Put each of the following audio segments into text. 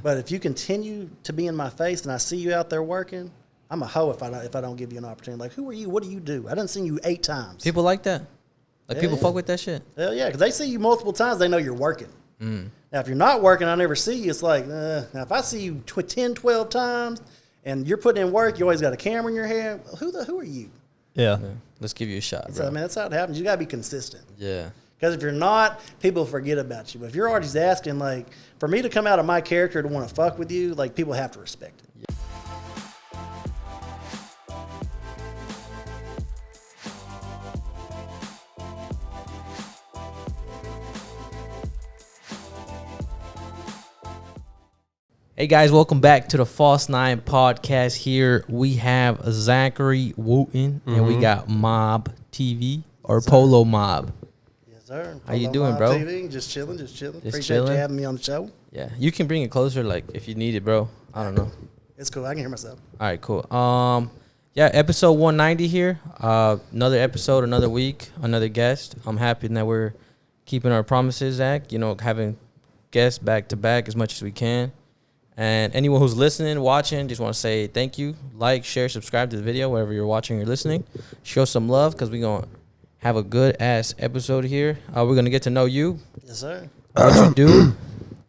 But if you continue to be in my face and I see you out there working, I'm a hoe if I don't give you an opportunity. Like, who are you? What do you do? I done seen you 8 times. People like that. Like, people fuck with that shit. Hell yeah, because they see you multiple times, they know you're working. Now, if you're not working, I never see you. It's like, now if I see you 10, 12 times and you're putting in work, you always got a camera in your hand. Who are you? Yeah. Let's give you a shot, bro. So, I mean, that's how it happens. You got to be consistent. Yeah. Because if you're not, people forget about you. But if you're always asking, like, for me to come out of my character to want to fuck with you, like, people have to respect it. Hey guys, welcome back to the False 9 podcast. Here we have Zachary Wooten and we got Mobtv or Polow Mob. Yes, sir. How you doing, bro? TV, just chilling. Appreciate you having me on the show. Yeah, you can bring it closer, like if you need it, bro. I don't know. It's cool. I can hear myself. All right, cool. Yeah, episode 190 here. Another episode, another week, another guest. I'm happy that we're keeping our promises, Zach. You know, having guests back to back as much as we can. And anyone who's listening, watching, just want to say thank you. Like, share, subscribe to the video, wherever you're watching or listening. Show some love because we're going to have a good-ass episode here. We're going to get to know you. Yes, sir. What you do.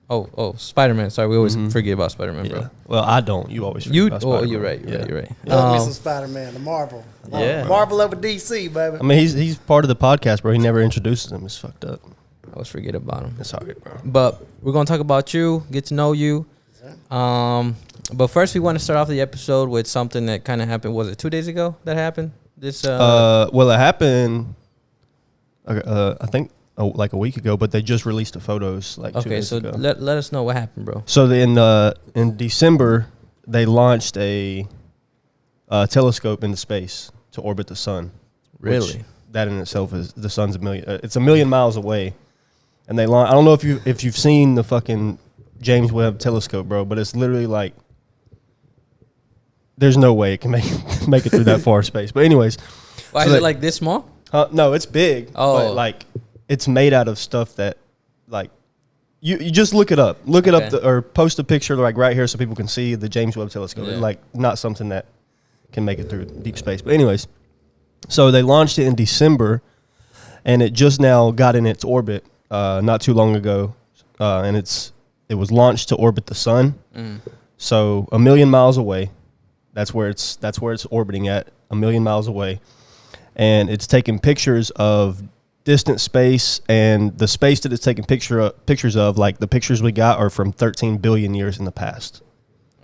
Oh, Spider-Man. Sorry, we always forget about Spider-Man, bro. Well, I don't. You always forget about Spider-Man. Oh, you're right. You're right. Love me some Spider-Man, the Marvel. Yeah. Marvel over DC, baby. I mean, he's part of the podcast, bro. He never introduces him. It's fucked up. I always forget about him. It's all right, bro. But we're going to talk about you, get to know you. But first we want to start off the episode with something that kind of happened. Was it 2 days ago that happened? Well, it happened I think like a week ago, but they just released the photos like 2 days ago. let us know what happened, bro. So in December they launched a telescope into space to orbit the sun. Really? That in itself is the sun's it's a million miles away. And I don't know if you've seen the fucking James Webb telescope, bro, but it's literally like there's no way it can make it through that far space. But anyways, why is it like this small? No, it's big. Oh, but like it's made out of stuff that like you just look it up, or post a picture like right here so people can see the James Webb telescope. It's like not something that can make it through deep space. But anyways, so they launched it in December, and it just now got in its orbit not too long ago, and it was launched to orbit the sun. So a million miles away. That's where it's orbiting at, a million miles away. And it's taking pictures of distant space, and the space that it's taking pictures of, like the pictures we got are from 13 billion years in the past.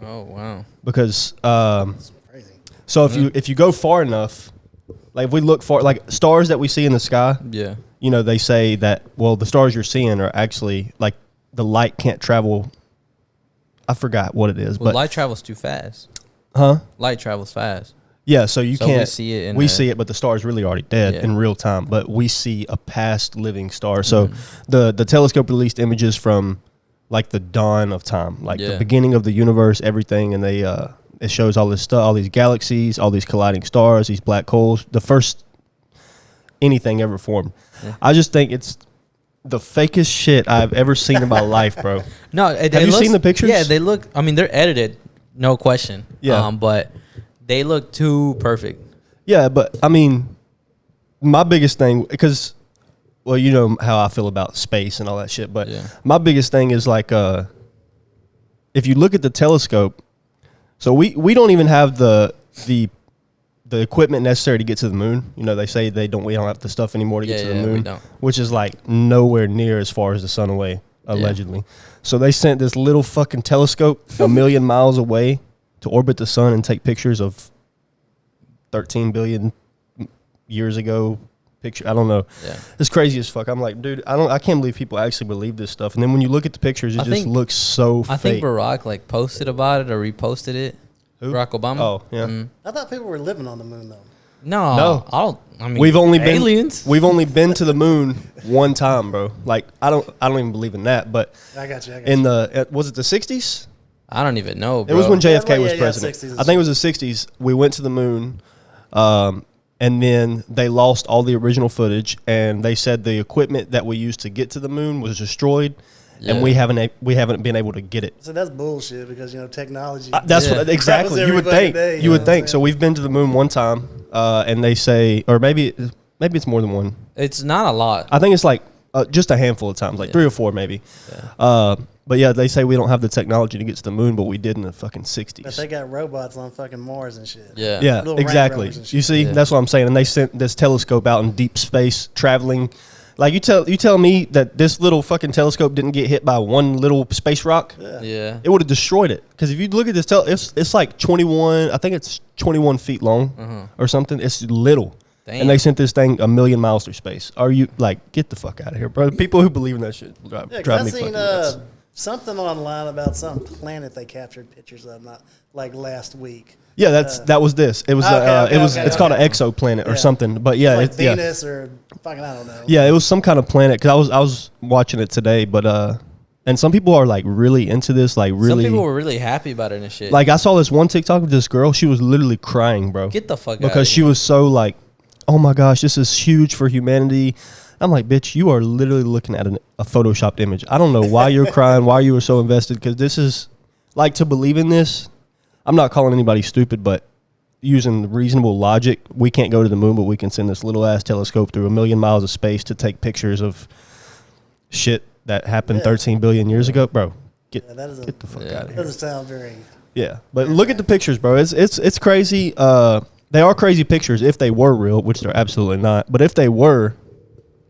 Oh, wow. Because That's crazy. so if you go far enough, like if we look far, like stars that we see in the sky, you know, they say that, well, the stars you're seeing are actually like the light can't travel. I forgot what it is, but light travels too fast. Huh? Light travels fast. Yeah, so you can't. We see it. We see it, but the star's really already dead in real time. But we see a past living star. So the telescope released images from like the dawn of time, like the beginning of the universe, everything, and they it shows all this stuff, all these galaxies, all these colliding stars, these black holes, the first anything ever formed. Yeah. I just think it's the fakest shit I've ever seen in my life, bro. No, have you seen the pictures? Yeah, they look. I mean, they're edited, no question. Yeah, but they look too perfect. Yeah, but I mean, my biggest thing, because, well, you know how I feel about space and all that shit, but my biggest thing is like, if you look at the telescope, so we don't even have the equipment necessary to get to the moon. You know, they say we don't have the stuff anymore to get to the moon, which is like nowhere near as far as the sun away, allegedly. Yeah. So they sent this little fucking telescope a million miles away to orbit the sun and take pictures of 13 billion years ago. I don't know. Yeah. It's crazy as fuck. I'm like, dude, I can't believe people actually believe this stuff. And then when you look at the pictures, it just looks so fake. I think Barack like posted about it or reposted it. Who? Barack Obama. Oh, yeah. I thought people were living on the moon though. No. I mean, we've only aliens. We've only been to the moon one time, bro. Like I don't even believe in that. But I got you. Was it the 60s? I don't even know, bro. It was when JFK was president. 60s. I think it was the 60s. We went to the moon, and then they lost all the original footage, and they said the equipment that we used to get to the moon was destroyed, and we haven't been able to get it. So that's bullshit because technology. That's what exactly you would think. You would think. So we've been to the moon one time, and they say, or maybe it's more than one. It's not a lot. I think it's like just a handful of times, like 3 or 4 maybe. Yeah. But yeah, they say we don't have the technology to get to the moon, but we did in the fucking 60s. But they got robots on fucking Mars and shit. Yeah. Yeah, exactly. You see, that's what I'm saying. And they sent this telescope out in deep space, traveling. Like you tell me that this little fucking telescope didn't get hit by one little space rock? Yeah. It would have destroyed it. Because if you look at this, it's like 21. I think it's 21 feet long or something. It's little. Damn. And they sent this thing 1,000,000 miles through space. Are you like, get the fuck out of here, bro? People who believe in that shit drive me fucking nuts. Something online about some planet they captured pictures of, not like last week. Yeah, that was this. It was it's called an exoplanet or something. But yeah, like Venus or fucking I don't know. Yeah, it was some kind of planet because I was watching it today. But and some people are like really into this, like really. Some people were really happy about it and shit. Like I saw this one TikTok of this girl. She was literally crying, bro. Get the fuck out because she was so like, oh my gosh, this is huge for humanity. I'm like, bitch, you are literally looking at a photoshopped image. I don't know why you're crying, why you were so invested, because this is, like, to believe in this, I'm not calling anybody stupid, but using reasonable logic, we can't go to the moon, but we can send this little-ass telescope through 1,000,000 miles of space to take pictures of shit that happened 13 billion years ago. Bro, get the fuck out of here. Doesn't sound very... Yeah, but look at the pictures, bro. It's crazy. They are crazy pictures if they were real, which they're absolutely not. But if they were...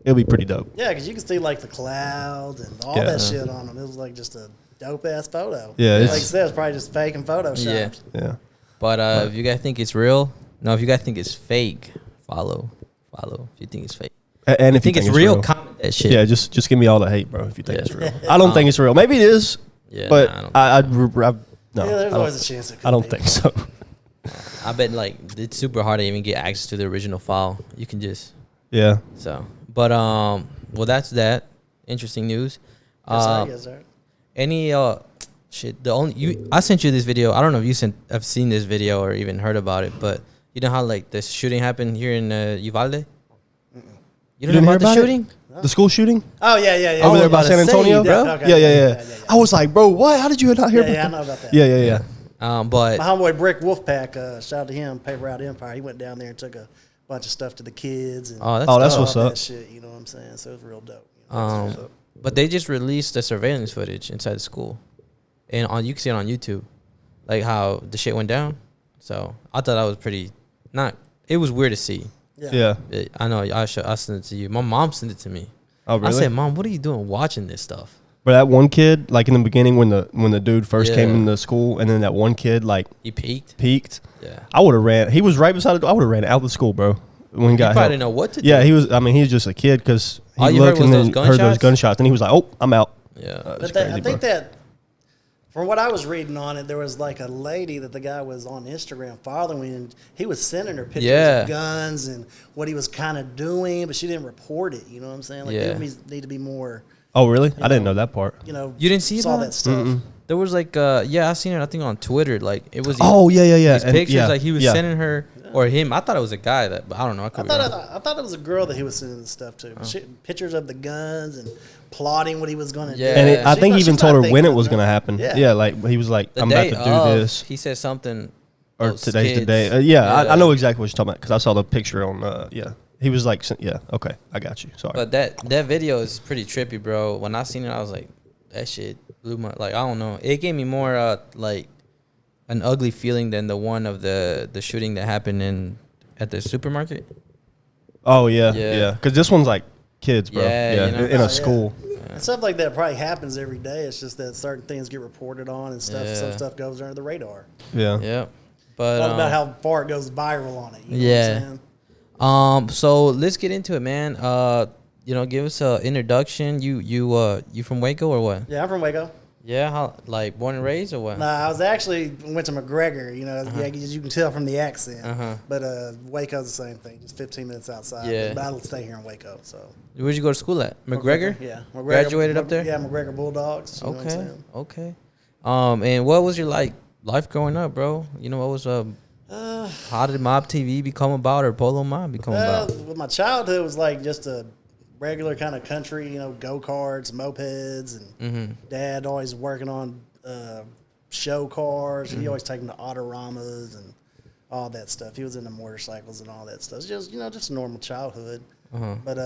it'll be pretty dope. Yeah, because you can see like the clouds and all that shit on them. It was like just a dope ass photo. Yeah, like you said, it's probably just fake and photoshopped. Yeah. But if you guys think it's real, no. If you guys think it's fake, follow. If you think it's fake, and if you think it's real, comment that shit. Yeah, just give me all the hate, bro. If you think it's real, I don't think it's real. Maybe it is. Yeah, but no, no. Yeah, there's always a chance. I don't think so. I bet like it's super hard to even get access to the original file. You can just so. But well, that's that. Interesting news. Yes, sir. Any shit? I sent you this video. I don't know if have seen this video or even heard about it, but you know how like this shooting happened here in Uvalde. You don't know about the shooting? The school shooting? Oh yeah. Over there by San Antonio, bro. Yeah. I was like, bro, what? How did you not hear about that? Yeah, I know about that. Yeah. But my homeboy Brick Wolfpack, shout out to him, Paper Route Empire. He went down there and took a bunch of stuff to the kids. And that's what's up. Shit, you know what I'm saying? So it was real dope. But they just released the surveillance footage inside the school, and you can see it on YouTube, like how the shit went down. So I thought that was it was weird to see. Yeah. I know. I sent it to you. My mom sent it to me. Oh really? I said, Mom, what are you doing watching this stuff? But that one kid, like in the beginning when the dude first came into school, and then that one kid like he peeked. Yeah. I would have ran. He was right beside the door. I would have ran out of the school, bro. When he got probably didn't know what to do. Yeah, he was. I mean, he was just a kid because he looked and then heard those gunshots, and he was like, "Oh, I'm out." Yeah. But I think that from what I was reading on it, there was like a lady that the guy was on Instagram following, and he was sending her pictures of guns and what he was kind of doing, but she didn't report it. You know what I'm saying? Like, people need to be more. Oh, really? I didn't know that part. You know, you didn't see that stuff. Mm-mm. There was like, I seen it. I think on Twitter. Like it was. Yeah. His pictures, like he was sending her or him. I thought it was a guy but I don't know. I thought it was a girl that he was sending the stuff to. Pictures of the guns and plotting what he was going to do. And I think he even told her when it was going to happen. Yeah, like he was like, I'm about to do this. He said something. Or today's the day. I know exactly what you're talking about because I saw the picture on. He was like, okay, I got you. Sorry. But that video is pretty trippy, bro. When I seen it, I was like, that shit blew my, like, I don't know. It gave me more like an ugly feeling than the one of the shooting that happened at the supermarket. Oh yeah. Because this one's like kids, bro. Yeah, you know? In a school. Yeah. Stuff like that probably happens every day. It's just that certain things get reported on and stuff. Some stuff goes under the radar. Yeah. But it's all about how far it goes viral on it. You know what I'm saying? So let's get into it, man. Give us an introduction. You from Waco or what? Yeah, I'm from Waco. Yeah, how, like born and raised or what? Nah, I was actually went to McGregor. You know, as you can tell from the accent. But Waco's the same thing, just 15 minutes outside. Yeah. But I'll stay here in Waco. So. Where'd you go to school at? McGregor? Yeah. McGregor, graduated up there? Yeah, McGregor Bulldogs. Okay. And what was your life growing up, bro? You know, what was how did Mob TV become about, or Polow Mob become about? Well, my childhood was like just a regular kind of country, go-karts, mopeds, and Dad always working on show cars. He always taking the autoramas and all that stuff. He was into motorcycles and all that stuff. It's just, just a normal childhood. But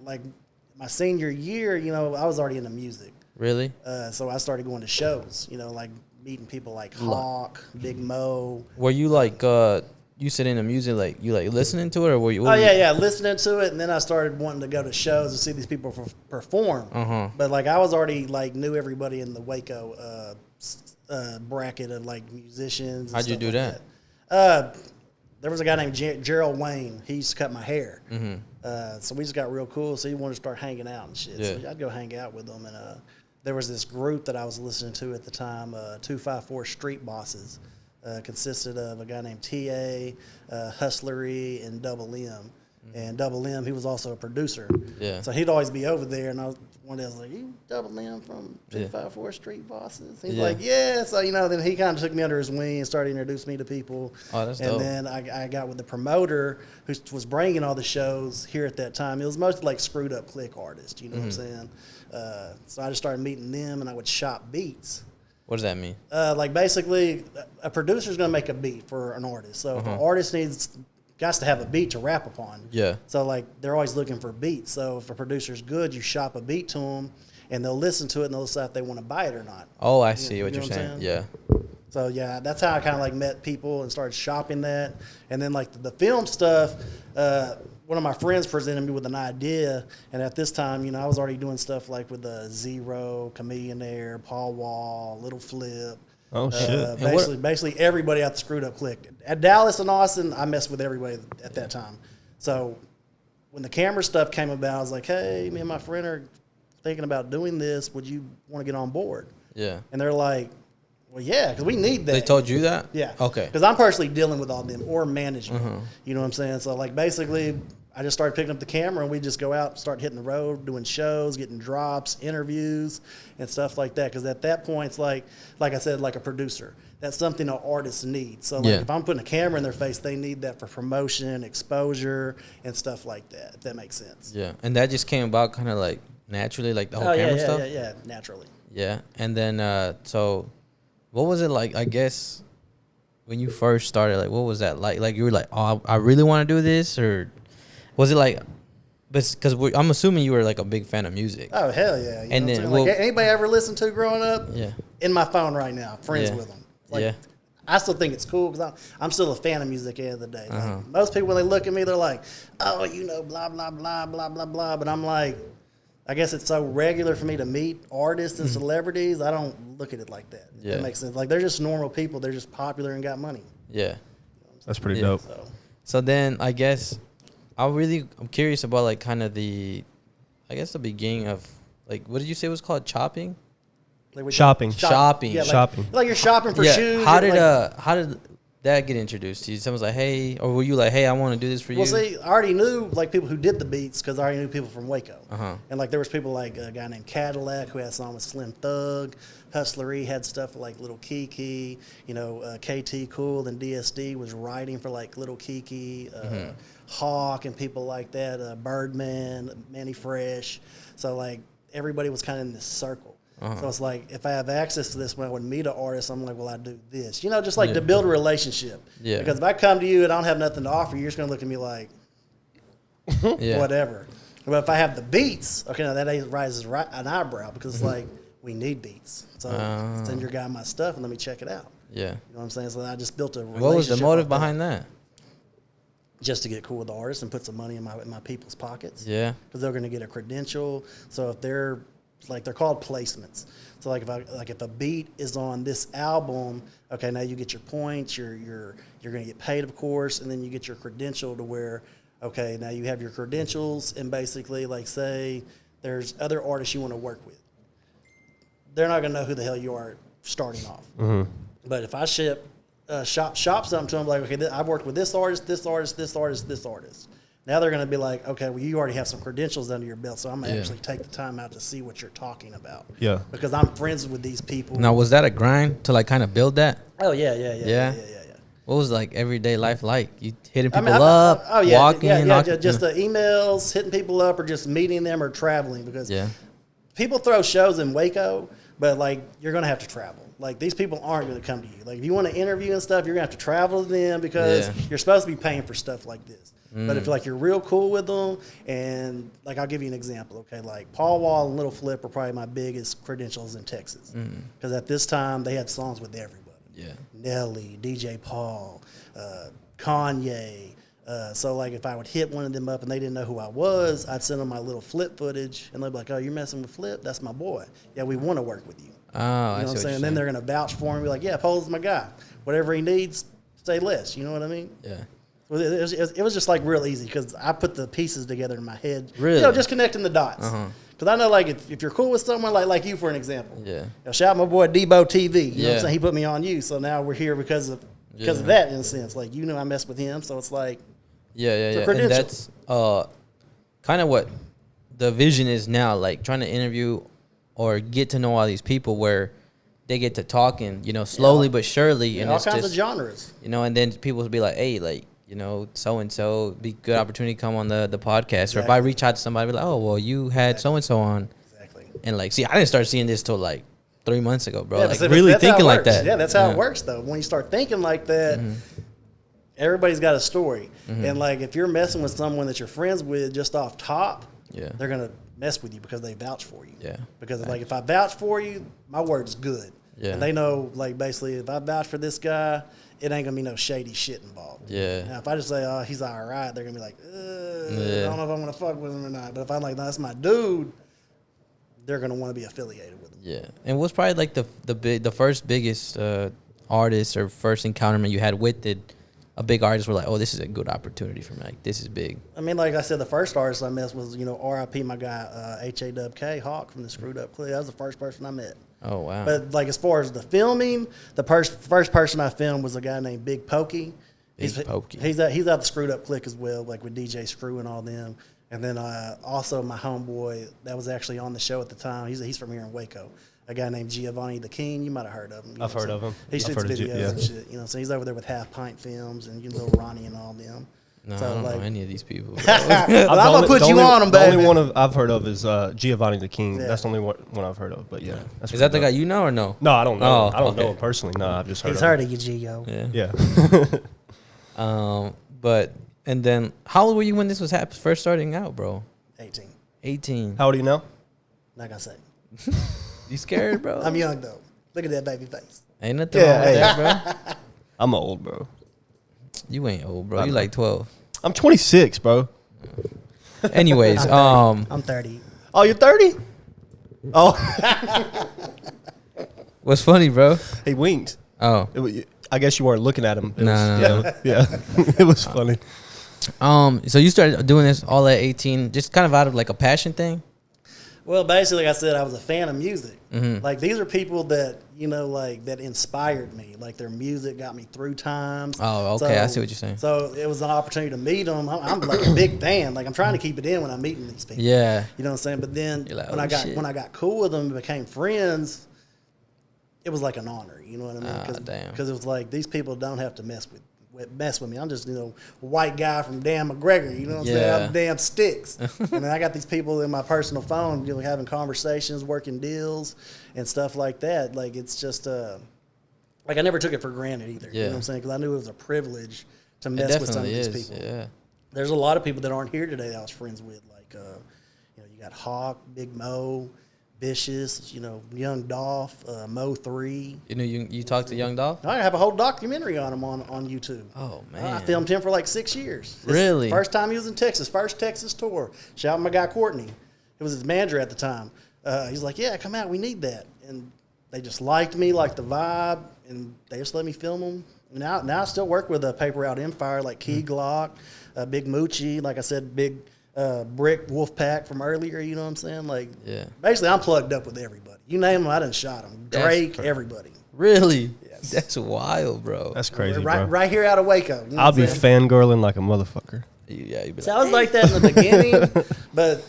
like my senior year, I was already into music. Really? So I started going to shows, like meeting people like Hawk, Big Mo. Were you like you sit into music, like you like listening to it, or were you? Listening to it, and then I started wanting to go to shows and see these people perform. But like I was already like knew everybody in the Waco bracket of like musicians. How'd you do like that? There was a guy named Gerald Wayne. He used to cut my hair. So we just got real cool. So he wanted to start hanging out and shit. Yeah. So I'd go hang out with them. And there was this group that I was listening to at the time, 254 Street Bosses. Consisted of a guy named T.A., Hustlery, and Double M. And Double M, he was also a producer. Yeah. So he'd always be over there, and one day I was like, "You Double M from 254 Street Bosses?" He's like, "Yeah." So then he kind of took me under his wing and started introducing me to people. Oh, that's and dope. then I got with the promoter who was bringing all the shows here at that time. It was mostly like screwed up click artists. You know what I'm saying? So I just started meeting them, and I would shop beats. What does that mean? Like basically, a producer's going to make a beat for an artist. So if an artist got to have a beat to rap upon. Yeah. So like they're always looking for beats. So if a producer's good, you shop a beat to them, and they'll listen to it and they'll decide if they want to buy it or not. Oh, I see what you're saying. Yeah. So yeah, that's how I kind of like met people and started shopping that. And then like the film stuff, one of my friends presented me with an idea, and at this time, I was already doing stuff like with Zero, Chameleonaire, Paul Wall, Little Flip. Oh shit! Basically everybody out the Screwed Up Click. At Dallas and Austin, I messed with everybody at that time. So when the camera stuff came about, I was like, "Hey, me and my friend are thinking about doing this. Would you want to get on board?" Yeah. And they're like, "Well, yeah, because we need that." They told you that? Yeah. Okay. Because I'm personally dealing with all them or management. You know what I'm saying? So like basically, I just started picking up the camera and we just go out, start hitting the road, doing shows, getting drops, interviews, and stuff like that. Because at that point, it's like I said, like a producer. That's something an artist needs. So like if I'm putting a camera in their face, they need that for promotion, exposure, and stuff like that. If that makes sense. Yeah. And that just came about kind of like naturally, like the whole camera stuff? Yeah, naturally. Yeah. And then, so what was it like, I guess, when you first started? Like, what was that like? Like, you were like, oh, I really want to do this? Or was it like, because I'm assuming you were like a big fan of music. Oh, hell yeah. And then, like anybody I ever listened to growing up? Yeah. In my phone right now, friends with them. Like, I still think it's cool because I'm still a fan of music at the end of the day. Like, most people, when they look at me, they're like, oh, blah, blah, blah, blah, blah, blah. But I'm like, I guess it's so regular for me to meet artists and celebrities. I don't look at it like that. Yeah. That makes sense. Like, they're just normal people. They're just popular and got money. Yeah. That's pretty dope. So then, I guess, I'm curious about like kind of the beginning of, like, what did you say was called? Chopping? Like shopping. Yeah, shopping. Like you're shopping for shoes. How did that get introduced to you? Someone's like, hey, or were you like, hey, I want to do this for you? Well, see, I already knew like people who did the beats because I already knew people from Waco. And like there was people like a guy named Cadillac who had a song with Slim Thug. Hustlery had stuff with like Little Kiki. KT Cool and DSD was writing for like Little Kiki, Hawk and people like that. Birdman, Manny Fresh. So like everybody was kind of in this circle. So it's like, if I have access to this when I would meet an artist, I'm like, well, I do this. Just like to build a relationship. Yeah. Because if I come to you and I don't have nothing to offer, you're just going to look at me like, whatever. But if I have the beats, okay, now that raises an eyebrow because it's like, we need beats. So send your guy my stuff and let me check it out. Yeah. You know what I'm saying? So I just built a relationship. What was the motive behind that? Just to get cool with the artist and put some money in my people's pockets. Yeah. Because they're going to get a credential. So if they're called placements. So like if a beat is on this album, okay, now you get your points, you're going to get paid, of course, and then you get your credential to where, okay, now you have your credentials, and basically like say there's other artists you want to work with. They're not going to know who the hell you are starting off. But if I shop something to them, like, okay, I've worked with this artist, this artist, this artist, this artist. Now they're going to be like, okay, well, you already have some credentials under your belt, so I'm going to actually take the time out to see what you're talking about. Yeah. Because I'm friends with these people. Now, was that a grind to, like, kind of build that? Oh, yeah. What was like everyday life like? You hitting people up, walking, just the emails, hitting people up, or just meeting them or traveling because people throw shows in Waco, but like you're gonna have to travel. Like these people aren't gonna come to you. Like if you want to interview and stuff, you're gonna have to travel to them because you're supposed to be paying for stuff like this. But if like you're real cool with them, and like I'll give you an example, okay? Like Paul Wall and Little Flip are probably my biggest credentials in Texas because at this time they had songs with everybody. Yeah, Nelly, DJ Paul, Kanye. So like if I would hit one of them up and they didn't know who I was, I'd send them my Little Flip footage, and they'd be like, "Oh, you're messing with Flip? That's my boy. Yeah, we want to work with you." Oh, you know what I'm saying? And then they're gonna vouch for him, be like, "Yeah, Paul's my guy. Whatever he needs, say less." You know what I mean? Yeah. It was just like real easy because I put the pieces together in my head. Really? You know, just connecting the dots. Because I know, like, if you're cool with someone, like you, for an example. Yeah. You know, shout out my boy Debo TV. You know what I'm saying? He put me on you, so now we're here because of that, in a sense. Like, you know, I messed with him, so it's like, yeah. And that's kind of what the vision is now, like trying to interview or get to know all these people where they get to talking, you know, slowly but surely. And all it's kinds just, of genres. You know, and then people will be like, hey, like, you know, so-and-so, be good opportunity to come on the podcast. Exactly. Or if I reach out to somebody, be like, oh, well, you had so-and-so on. Exactly. And, like, see, I didn't start seeing this till, like, 3 months ago, bro. Yeah, like, really thinking like that. Yeah, that's how it works, though. When you start thinking like that, everybody's got a story. And, like, if you're messing with someone that you're friends with just off top, they're going to mess with you because they vouch for you. Yeah. Because, like, if I vouch for you, my word's good. Yeah. And they know, like, basically, if I vouch for this guy, it ain't gonna be no shady shit involved. Yeah. Now, if I just say, "Oh, he's all right," they're gonna be like, "I don't know if I'm gonna fuck with him or not." But if I'm like, "No, that's my dude," they're gonna want to be affiliated with him. Yeah. And what's probably like the first biggest artist or first encounterment you had with a big artist were like, "Oh, this is a good opportunity for me. Like, this is big." I mean, like I said, the first artist I met was, you know, R.I.P. my guy H.A.W.K. Hawk from the Screwed Up Clip. That was the first person I met. Oh, wow. But, like, as far as the filming, the first person I filmed was a guy named Big Pokey. He's out the Screwed Up Click as well, like with DJ Screw and all them. And then also my homeboy that was actually on the show at the time, he's from here in Waco, a guy named Giovanni the King. You might have heard of him. I've heard of him. He shoots videos and shit. You know, so he's over there with Half Pint Films and you know Ronnie and all them. No, so, I don't know any of these people. I'm going to put you on them, baby. The only one I've heard of is Giovanni the King. Yeah. That's the only one I've heard of. But, yeah. Is that the guy you know or no? No, I don't know. I don't know him personally. No, I've just heard of him. He's heard of you, Gio. Yeah. But, and then, how old were you when this was first starting out, bro? 18. How old are you now? Not going to say. You scared, bro? I'm young, though. Look at that baby face. Ain't nothing wrong with that, bro. I'm old, bro. You ain't old, bro. You like 12. I'm 26, bro. Anyways, I'm 30. Oh, you're 30? Oh. What's funny, bro? He winked. Oh. I guess you weren't looking at him. No. Yeah. It was funny. So you started doing this all at 18, just kind of out of like a passion thing? Well, basically, like I said, I was a fan of music. Mm-hmm. Like, these are people that, you know, like, that inspired me. Like, their music got me through times. Oh, okay. I see what you're saying. So, it was an opportunity to meet them. I'm like a big fan. Like, I'm trying to keep it in when I'm meeting these people. Yeah. You know what I'm saying? But then, like, when I got cool with them and became friends, it was like an honor. You know what I mean? Because it was like, these people don't have to mess with me. I'm just, you know, a white guy from damn McGregor, you know what I'm saying? I'm damn sticks. And then I got these people in my personal phone, you know, having conversations, working deals and stuff like that. Like, it's just, like, I never took it for granted either. You know what I'm saying? Because I knew it was a privilege to mess with some of these people. Yeah. There's a lot of people that aren't here today that I was friends with. Like, you know, you got Hawk, Big Mo, Vicious, you know, Young Dolph, Mo 3. You know, you talked to Young Dolph? I have a whole documentary on him on YouTube. Oh, man. I filmed him for like 6 years. Really? First time he was in Texas, first Texas tour. Shout out my guy Courtney. It was his manager at the time. He's like, yeah, come out, we need that. And they just liked me, liked the vibe, and they just let me film them. Now I still work with a Paper Route Empire like Key Glock, Big Moochie, like I said, Big Brick Wolfpack from earlier, you know what I'm saying? Like, basically, I'm plugged up with everybody. You name them, I done shot them. Drake, everybody. Really? Yes. That's wild, bro. That's crazy, bro. bro. Right here out of Waco. You know I'll be fangirling like a motherfucker. Yeah, you be I was like that in the beginning, but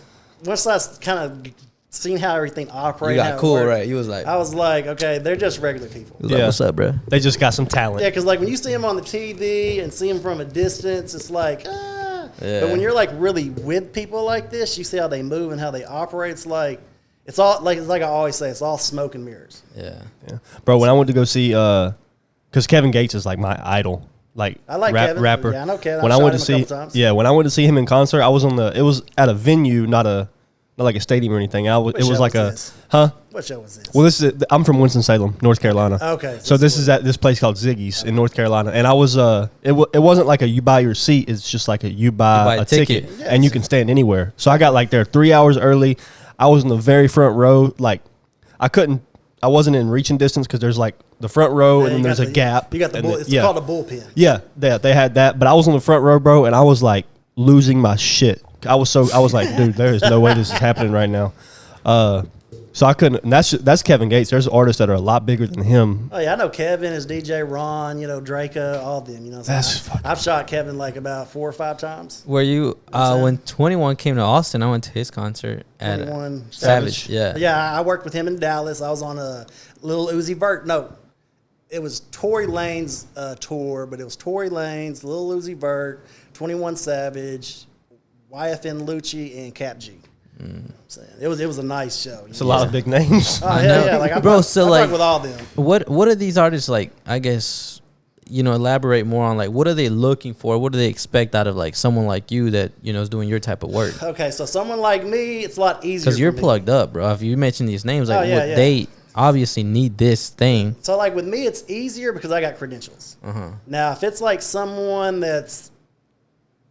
once I kind of seen how everything operates. You got cool, right? You was like, I was like, okay, they're just regular people. like, what's up, bro? They just got some talent. Yeah, because like when you see them on the TV and see them from a distance, it's like, ah. Yeah. But when you're like really with people like this, you see how they move and how they operate. It's like I always say, it's all smoke and mirrors. Yeah. Bro, when I went to go see, because Kevin Gates is like my idol. Like I like Kevin. rapper. Yeah, I know Kevin. When I went to shot him a see, couple times. when I went to see him in concert, it was at a venue, not like a stadium or anything. It was like this? What show was this? Well, I'm from Winston-Salem, North Carolina. Okay. So this is at this place called Ziggy's in North Carolina, and I was it wasn't like a you buy your seat. It's just like you buy a ticket, and you can stand anywhere. So I got like there 3 hours early. I was in the very front row. Like I wasn't in reaching distance because there's like the front row and then there's a gap. You got the it's called a bullpen. Yeah, they had that, but I was on the front row, bro, and I was like losing my shit. I was like, dude, there is no way this is happening right now. So I couldn't. And that's Kevin Gates. There's artists that are a lot bigger than him. Oh yeah, I know Kevin, his DJ Ron, Draca, all of them. I've shot Kevin like about 4 or 5 times. Were you when 21 came to Austin? I went to his concert at 21 Savage. Yeah. Yeah, I worked with him in Dallas. I was on a Lil Uzi Vert. No, it was Tory Lane's tour, but it was Tory Lane's, Lil Uzi Vert, 21 Savage, YFN Lucci, and Cap G. It was a nice show. It's a lot of big names. Oh, yeah. Like, I work with all them. What are these artists like? I guess, elaborate more on like what are they looking for? What do they expect out of like someone like you that is doing your type of work? Okay, so someone like me, it's a lot easier because you're plugged up, bro. If you mention these names, like yeah. they obviously need this thing. So like with me, it's easier because I got credentials. Now, if it's like someone that's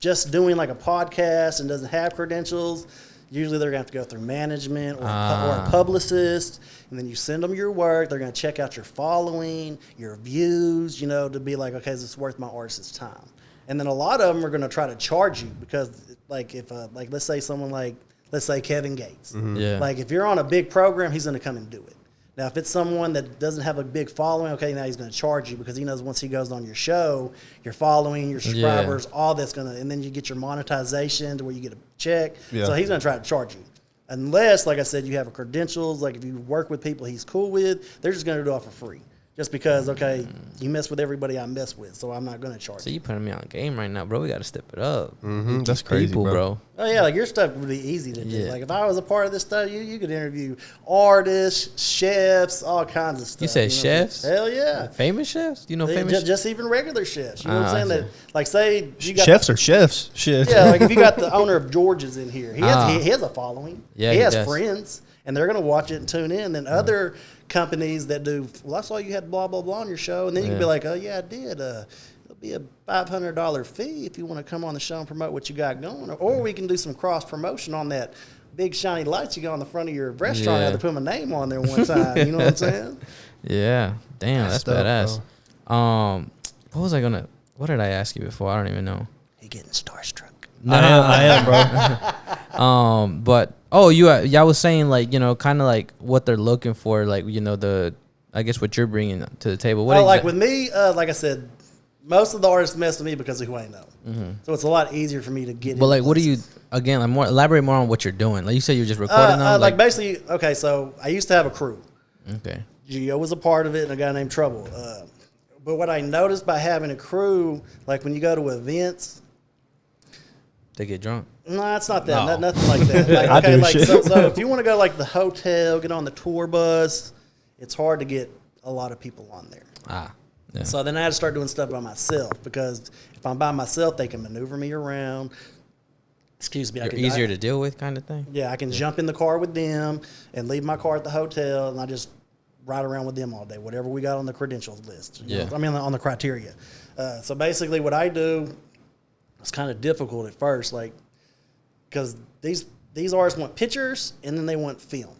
just doing like a podcast and doesn't have credentials, usually they're going to have to go through management or a publicist, and then you send them your work. They're going to check out your following, your views, to be like, okay, is this worth my artist's time? And then a lot of them are going to try to charge you because, like, if let's say Kevin Gates, like if you're on a big program, he's going to come and do it. Now, if it's someone that doesn't have a big following, okay, now he's going to charge you because he knows once he goes on your show, your following, your subscribers, all that's going to, and then you get your monetization to where you get a check. Yeah. So he's going to try to charge you. Unless, like I said, you have a credentials, like if you work with people he's cool with, they're just going to do it for free. Just because, okay, you mess with everybody I mess with, so I'm not going to charge you. So you putting me on game right now, bro. We got to step it up. That's crazy, people, bro. Oh, yeah, like your stuff would be easy to do. Yeah. Like if I was a part of this stuff, you could interview artists, chefs, all kinds of stuff. You said chefs? Hell yeah. Famous chefs? Famous chefs? Just even regular chefs. You know what I'm saying? That, like say you got chefs or chefs? Shit. Yeah, like if you got the owner of George's in here, he has a following. Yeah, he has friends, and they're going to watch it and tune in. Then other companies that do, well, I saw you had blah, blah, blah on your show. And then you can be like, oh, yeah, I did. It'll be a $500 fee if you want to come on the show and promote what you got going. Or we can do some cross-promotion on that big shiny lights you got on the front of your restaurant. I had to put my name on there one time. You know what I'm saying? Yeah. Damn, that's badass. What did I ask you before? I don't even know. You're getting starstruck. No, I am, bro. But I was saying like kind of like what they're looking for, like I guess what you're bringing to the table. Like with me, like I said, most of the artists mess with me because of who I know. So it's a lot easier for me to get. But like, what do you elaborate more on what you're doing? Like you said, you're just recording them. Like basically, okay. So I used to have a crew. Okay. Gio was a part of it, and a guy named Trouble. But what I noticed by having a crew, like when you go to events. They get drunk? No, it's not that. Nothing like that. So if you want to go like the hotel, get on the tour bus, it's hard to get a lot of people on there. Yeah. So then I had to start doing stuff by myself because if I'm by myself, they can maneuver me around. Excuse me. You're easier to deal with kind of thing? Yeah, I can jump in the car with them and leave my car at the hotel, and I just ride around with them all day, whatever we got on the credentials list. You know? I mean, on the criteria. So basically what I do, it's kind of difficult at first, like, because these artists want pictures and then they want film.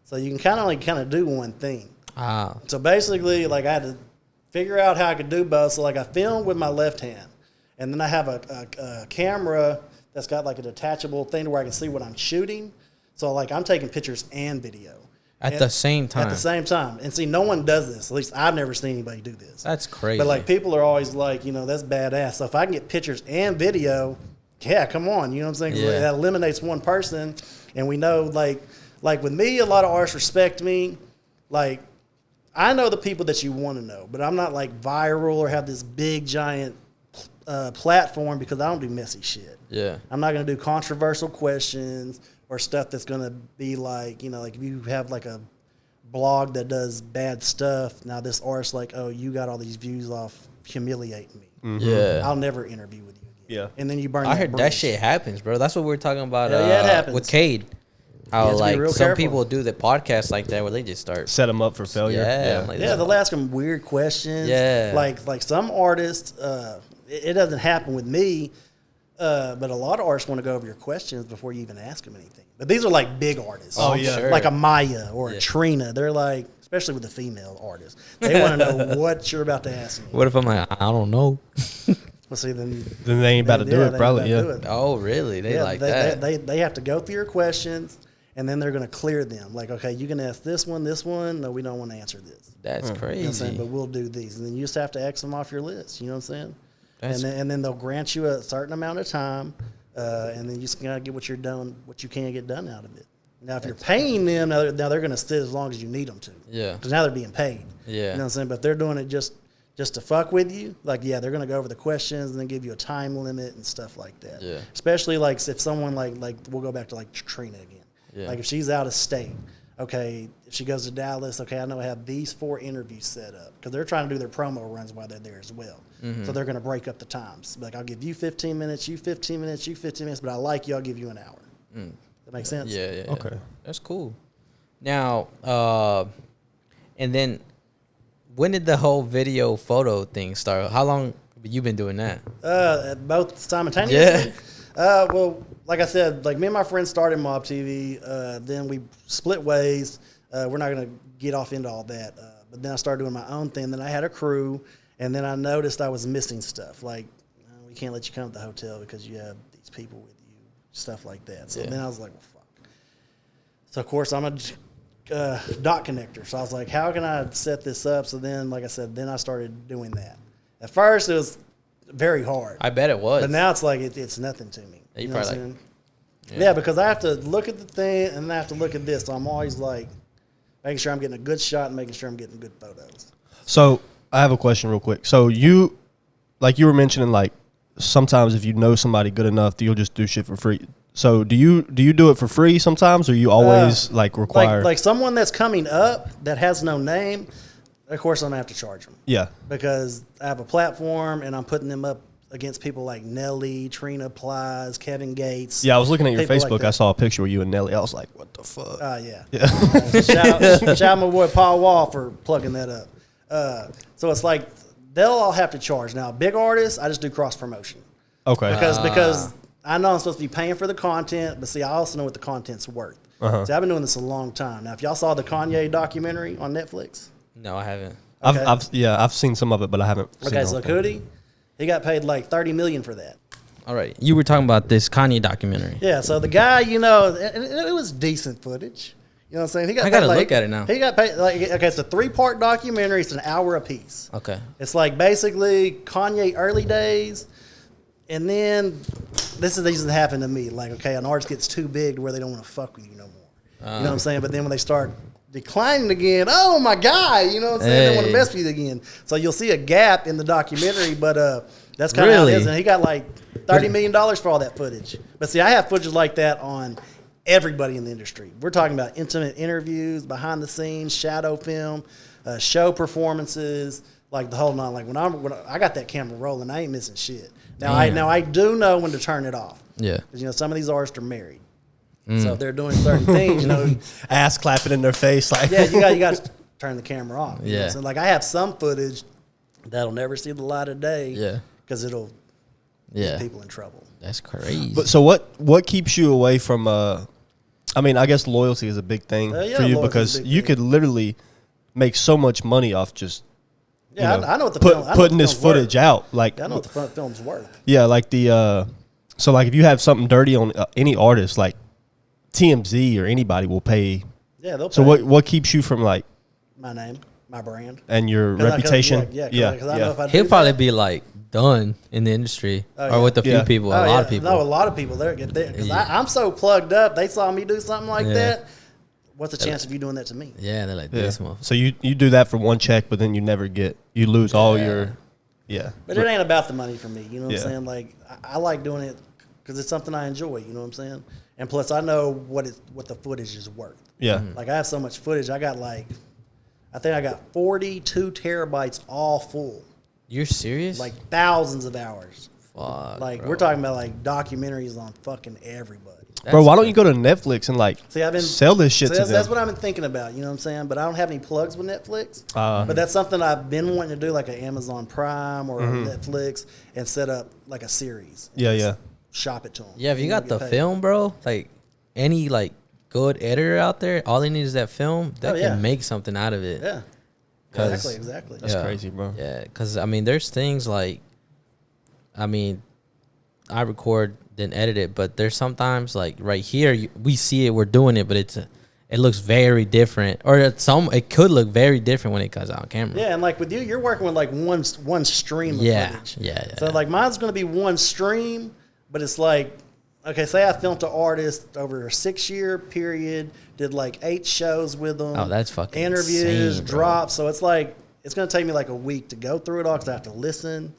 So you can kind of do one thing. So basically, like, I had to figure out how I could do both. So, like, I film with my left hand, and then I have a camera that's got, like, a detachable thing to where I can see what I'm shooting. So, like, I'm taking pictures and video. At the same time? At the same time. And see, no one does this. At least I've never seen anybody do this. That's crazy. But, like, people are always like, that's badass. So if I can get pictures and video, yeah, come on. You know what I'm saying? 'Cause that eliminates one person. And we know, like, like with me, a lot of artists respect me. Like, I know the people that you want to know, but I'm not like viral or have this big giant platform because I don't do messy shit. Yeah. I'm not going to do controversial questions or stuff that's going to be like, you know, like if you have like a blog that does bad stuff, now this artist like, oh, you got all these views off humiliating me. Mm-hmm. Yeah. I'll never interview with you again. Yeah. And then you burn I heard bridge. that shit happens, bro. That's what we were talking about Yeah, it happens. with Cade. How be like real some careful. people do the podcast like that where they just start. Set them up for failure. Yeah, like Yeah, they'll ask them weird questions. Yeah. Like some artists, it doesn't happen with me, but a lot of artists want to go over your questions before you even ask them anything. But these are like big artists. Oh, yeah. Sure. Like a Maya or a Trina. They're like, especially with the female artists, they want to know what you're about to ask me. What if I'm like, I don't know? Well, see, then Then they ain't about to do it, they probably. ain't Yeah. about to do it. Oh, really? They like that. They have to go through your questions, and then they're going to clear them. Like, okay, you can ask this one. No, we don't want to answer this. That's You know what I'm saying? crazy. But we'll do these. And then you just have to X them off your list. You know what I'm saying? That's- And then they'll grant you a certain amount of time, and then you just got to get what you can get done out of it. Now, if you're paying them, now they're going to sit as long as you need them to. Yeah. Because now they're being paid. Yeah. You know what I'm saying? But if they're doing it just to fuck with you, like, yeah, they're going to go over the questions and then give you a time limit and stuff like that. Yeah. Especially, like, if someone, like we'll go back to, like, Trina again. Yeah. Like, if she's out of state, okay, if she goes to Dallas, okay, I know I have these 4 interviews set up because they're trying to do their promo runs while they're there as well. Mm-hmm. So they're going to break up the times. Like, I'll give you 15 minutes, you 15 minutes, you 15 minutes, but I like you, I'll give you an hour. That makes sense? Yeah. Okay. That's cool. Now, and then when did the whole video photo thing start? How long have you been doing that? Both simultaneously? Well, like I said, like me and my friends started Mob TV. Then we split ways. We're not going to get off into all that. But then I started doing my own thing. Then I had a crew. And then I noticed I was missing stuff. Like, we can't let you come to the hotel because you have these people with you, stuff like that. So then I was like, well, fuck. So, of course, I'm a dot connector. So I was like, how can I set this up? So then, like I said, then I started doing that. At first, it was very hard. I bet it was. But now it's like it's nothing to me. Yeah, you know what probably I'm saying? Yeah, because I have to look at the thing and then I have to look at this. So I'm always like making sure I'm getting a good shot and making sure I'm getting good photos. So I have a question real quick. So you were mentioning, like, sometimes if you know somebody good enough, you'll just do shit for free. So do you do it for free sometimes, or you always require like someone that's coming up that has no name? Of course, I'm gonna have to charge them. Yeah. Because I have a platform and I'm putting them up against people like Nelly, Trina Plies, Kevin Gates. Yeah, I was looking at your people Facebook. like I saw a picture with you and Nelly. I was like, what the fuck? Yeah. Shout out my boy Paul Wall for plugging that up. So it's like they'll all have to charge. Now, big artists, I just do cross promotion. Okay. Because I know I'm supposed to be paying for the content, but see, I also know what the content's worth. Uh-huh. See, I've been doing this a long time. Now, if y'all saw the Kanye documentary on Netflix. No, I haven't. Okay. I've seen some of it, but I haven't seen Okay, the so whole thing. Cootie, he got paid like $30 million for that. All right. You were talking about this Kanye documentary. Yeah, so the guy, it was decent footage. You know what I'm saying? He got I gotta paid, like, look at it now. He got paid okay, it's a 3-part documentary. It's an hour apiece. Okay. It's like basically Kanye early days, and then these that happened to me. Like, okay, an artist gets too big to where they don't want to fuck with you no more. You know what I'm saying? But then when they start declining again, oh my God, you know what I'm saying? They want to mess with you again. So you'll see a gap in the documentary, but that's kind of how it is. And he got like $30 million for all that footage. But see, I have footage like that on everybody in the industry. We're talking about intimate interviews, behind the scenes, shadow film, show performances, like the whole nine. Like when I got that camera rolling, I ain't missing shit. Now I do know when to turn it off. Yeah. Because some of these artists are married. So if they're doing certain things, ass clapping in their face, like yeah, you got to turn the camera off. You know what I'm saying? Like I have some footage that'll never see the light of day. Yeah. Because it'll get people in trouble. That's crazy. But so what keeps you away from? I mean, I guess loyalty is a big thing for you because you could literally make so much money off just I know what the putting this footage out. Like I know what the film's worth. Yeah, like so like if you have something dirty on any artist, like TMZ or anybody will pay. Yeah, they'll pay. So what keeps you from like my name, my brand, and your reputation? I know if I he'll probably be like done in the industry or with a few people, a lot of people. No, a lot of people there. Because I'm so plugged up. They saw me do something like that. what's the chance of you doing that to me? Yeah, they're like this one. So you do that for one check, but then you lose all your, But it ain't about the money for me. You know what I'm saying? Like I like doing it because it's something I enjoy. You know what I'm saying? And plus, I know what the footage is worth. Yeah. Like I have so much footage. I got I think I got 42 terabytes all full. You're serious? Like thousands of hours. Fuck, like bro. we're talking about like documentaries on fucking everybody. Bro, why don't you go to Netflix and like sell this shit to them? That's what I've been thinking about, you know what I'm saying? But I don't have any plugs with Netflix. But that's something I've been wanting to do, like an Amazon Prime or a Netflix, and set up like a series. Yeah. Shop it to them. Yeah, if you got the film, bro, like any like good editor out there, all they need is that film that can make something out of it. Yeah. Exactly. That's crazy, bro. Yeah, because I mean, there's things like, I mean, I record then edit it, but there's sometimes like right here we see it, we're doing it, but it looks very different, or it could look very different when it comes out on camera. Yeah, and like with you, you're working with like one stream of footage. Yeah. So like mine's going to be one stream, but it's like, okay, say I filmed an artist over a 6-year period, did like 8 shows with them. Oh, that's fucking interviews, insane, drops. So it's like it's going to take me like a week to go through it all because I have to listen,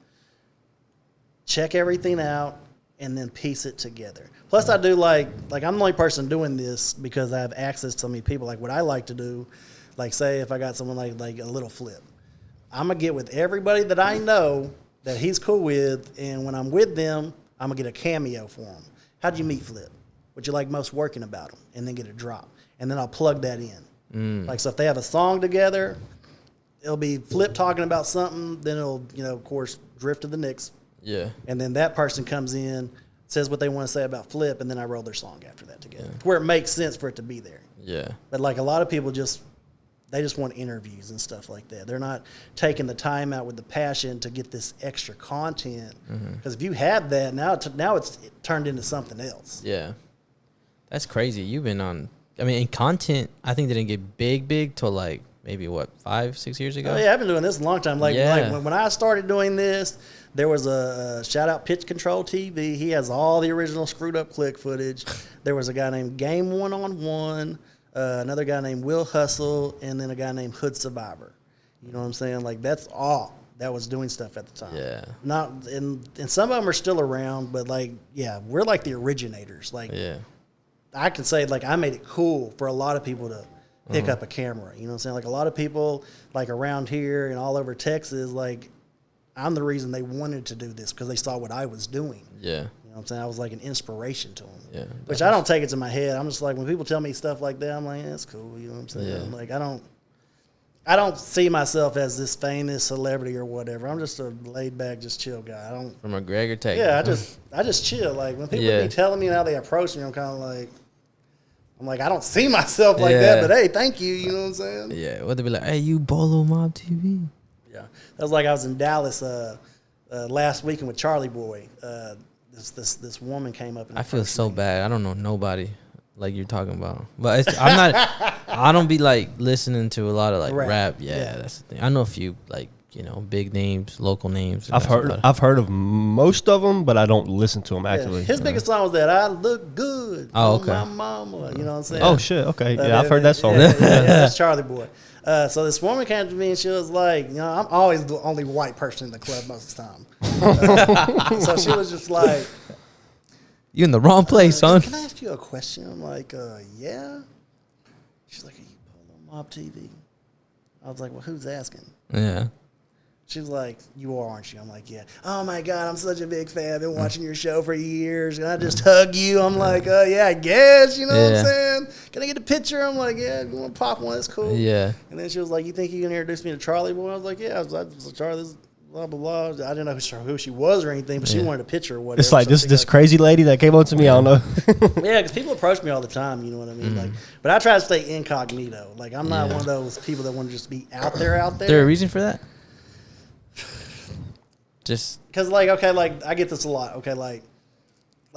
check everything out, and then piece it together. Plus, I do like I'm the only person doing this because I have access to so many people. Like what I like to do, like say if I got someone like a little Flip, I'm gonna get with everybody that I know that he's cool with, and when I'm with them, I'm gonna get a cameo for him. How'd you meet Flip? What you like most working about him, and then get a drop, and then I'll plug that in. Like so, if they have a song together, it'll be Flip talking about something, then it'll of course drift to the next. Yeah. And then that person comes in, says what they want to say about Flip, and then I roll their song after that together. Where it makes sense for it to be there. Yeah. But like a lot of people they just want interviews and stuff like that. They're not taking the time out with the passion to get this extra content. Because if you have that, now it's turned into something else. Yeah. That's crazy. You've been on, I mean, in content, I think didn't get big till like maybe 5-6 years ago? Oh, yeah, I've been doing this a long time. Like when I started doing this, there was a shout out Pitch Control TV. He has all the original Screwed Up Click footage. There was a guy named Game 1-on-1, another guy named Will Hustle, and then a guy named Hood Survivor. You know what I'm saying? Like that's all that was doing stuff at the time. Yeah. Not and some of them are still around, but like we're like the originators. Like I can say like I made it cool for a lot of people to pick up a camera. You know what I'm saying? Like a lot of people like around here and all over Texas, like I'm the reason they wanted to do this because they saw what I was doing. Yeah. You know what I'm saying? I was like an inspiration to them. Yeah. Which I don't take it to my head. I'm just like, when people tell me stuff like that, I'm like, that's cool. You know what I'm saying? Yeah. Like I don't see myself as this famous celebrity or whatever. I'm just a laid back, just chill guy. I don't from McGregor, Texas. Yeah, I just chill. Like when people be telling me how they approach me, I'm kind of like, I don't see myself like that, but hey, thank you. You know what I'm saying? Yeah. What they be like? Hey, you Polow Mobtv. Yeah, that was like I was in Dallas last weekend with Charlie Boy. This woman came up. And I feel so bad. I don't know nobody like you're talking about, but I'm not. I don't be like listening to a lot of like rap. Yeah, that's the thing. I know a few like big names, local names. I've heard of most of them, but I don't listen to them actively. His biggest song was that "I Look Good." Oh, okay. My mama, you know what I'm saying? Oh shit, okay, yeah, I've heard that song. Yeah, that's Charlie Boy. So this woman came to me and she was like, I'm always the only white person in the club most of the time. So she was just like, "You in the wrong place, son." Can I ask you a question? I'm like, yeah. She's like, "Are you Polow Mobtv?" I was like, "Well, who's asking?" Yeah. She was like, "You are, aren't you?" I'm like, "Yeah." "Oh my God, I'm such a big fan. I've been watching your show for years. And I just hug you." I'm like, yeah, I guess. You know what I'm saying? "Can I get a picture?" I'm like, "Yeah, if you want to pop one, that's cool." Yeah. And then she was like, "You think you can introduce me to Charlie Boy?" I was like, "Yeah." I was like, "Charlie, this blah, blah, blah." I didn't know who she was or anything, but she wanted a picture or whatever. It's like this crazy lady that came up to me. I don't know. Yeah, because people approach me all the time. You know what I mean? Like, but I try to stay incognito. Like, I'm not one of those people that want to just be out there. Is there a reason for that? Just because, like, okay, like I get this a lot. Okay, like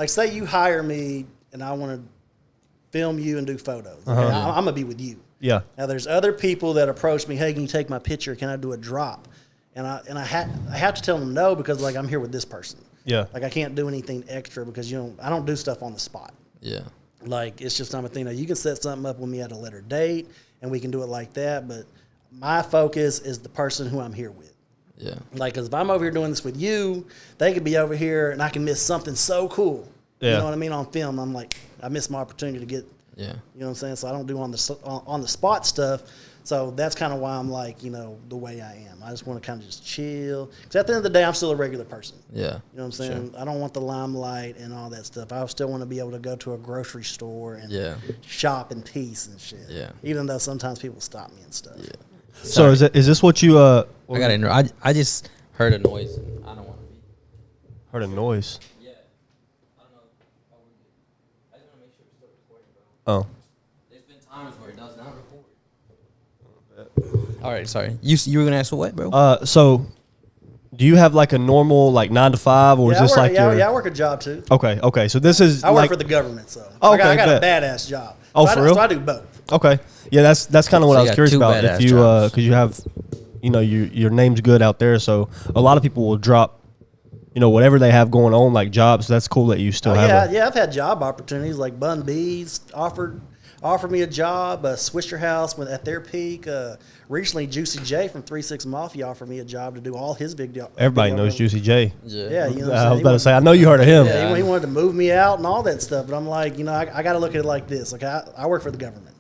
say you hire me and I want to film you and do photos. Okay? I'm gonna be with you. Yeah. Now there's other people that approach me. "Hey, can you take my picture? Can I do a drop?" And I have to tell them no because like I'm here with this person. Yeah. Like I can't do anything extra because I don't do stuff on the spot. Yeah. Like, it's just not a thing. Now, you can set something up with me at a later date, and we can do it like that. But my focus is the person who I'm here with. Yeah. Like, because if I'm over here doing this with you, they could be over here, and I can miss something so cool. Yeah. You know what I mean? On film, I'm like, I missed my opportunity to get. Yeah. You know what I'm saying? So I don't do on the spot stuff. So that's kind of why I'm like, you know, the way I am. I just want to kind of just chill. Because at the end of the day, I'm still a regular person. Yeah. You know what I'm saying? Sure. I don't want the limelight and all that stuff. I still want to be able to go to a grocery store and shop in peace and shit. Yeah. Even though sometimes people stop me and stuff. Yeah. So is this what you? I got to interrupt. I just heard a noise. And I don't want to be. Heard a noise? Yeah. I don't know. I just want to make sure we're still recording, bro. Oh. There's been times where it does not record. All right, sorry. You were gonna ask what, bro? So do you have like a normal like 9 to 5, or is this like your? Yeah, I work a job too. Okay. So this is. I work for the government, so I got a badass job. For real? So I do both. Okay. Yeah, that's kind of what I was curious about. If you because you have, you know, your name's good out there, so a lot of people will drop, you know, whatever they have going on, like jobs. That's cool that you still have. Yeah, I've had job opportunities like Bun B's offered me a job. Swisher House at their peak. Recently, Juicy J from 3-6 Mafia offered me a job to do all his big deal. Everybody knows Juicy J. Yeah, you know. I was about to say, I know you heard of him. Yeah, he wanted to move me out and all that stuff. But I'm like, you know, I got to look at it like this. Like I work for the government,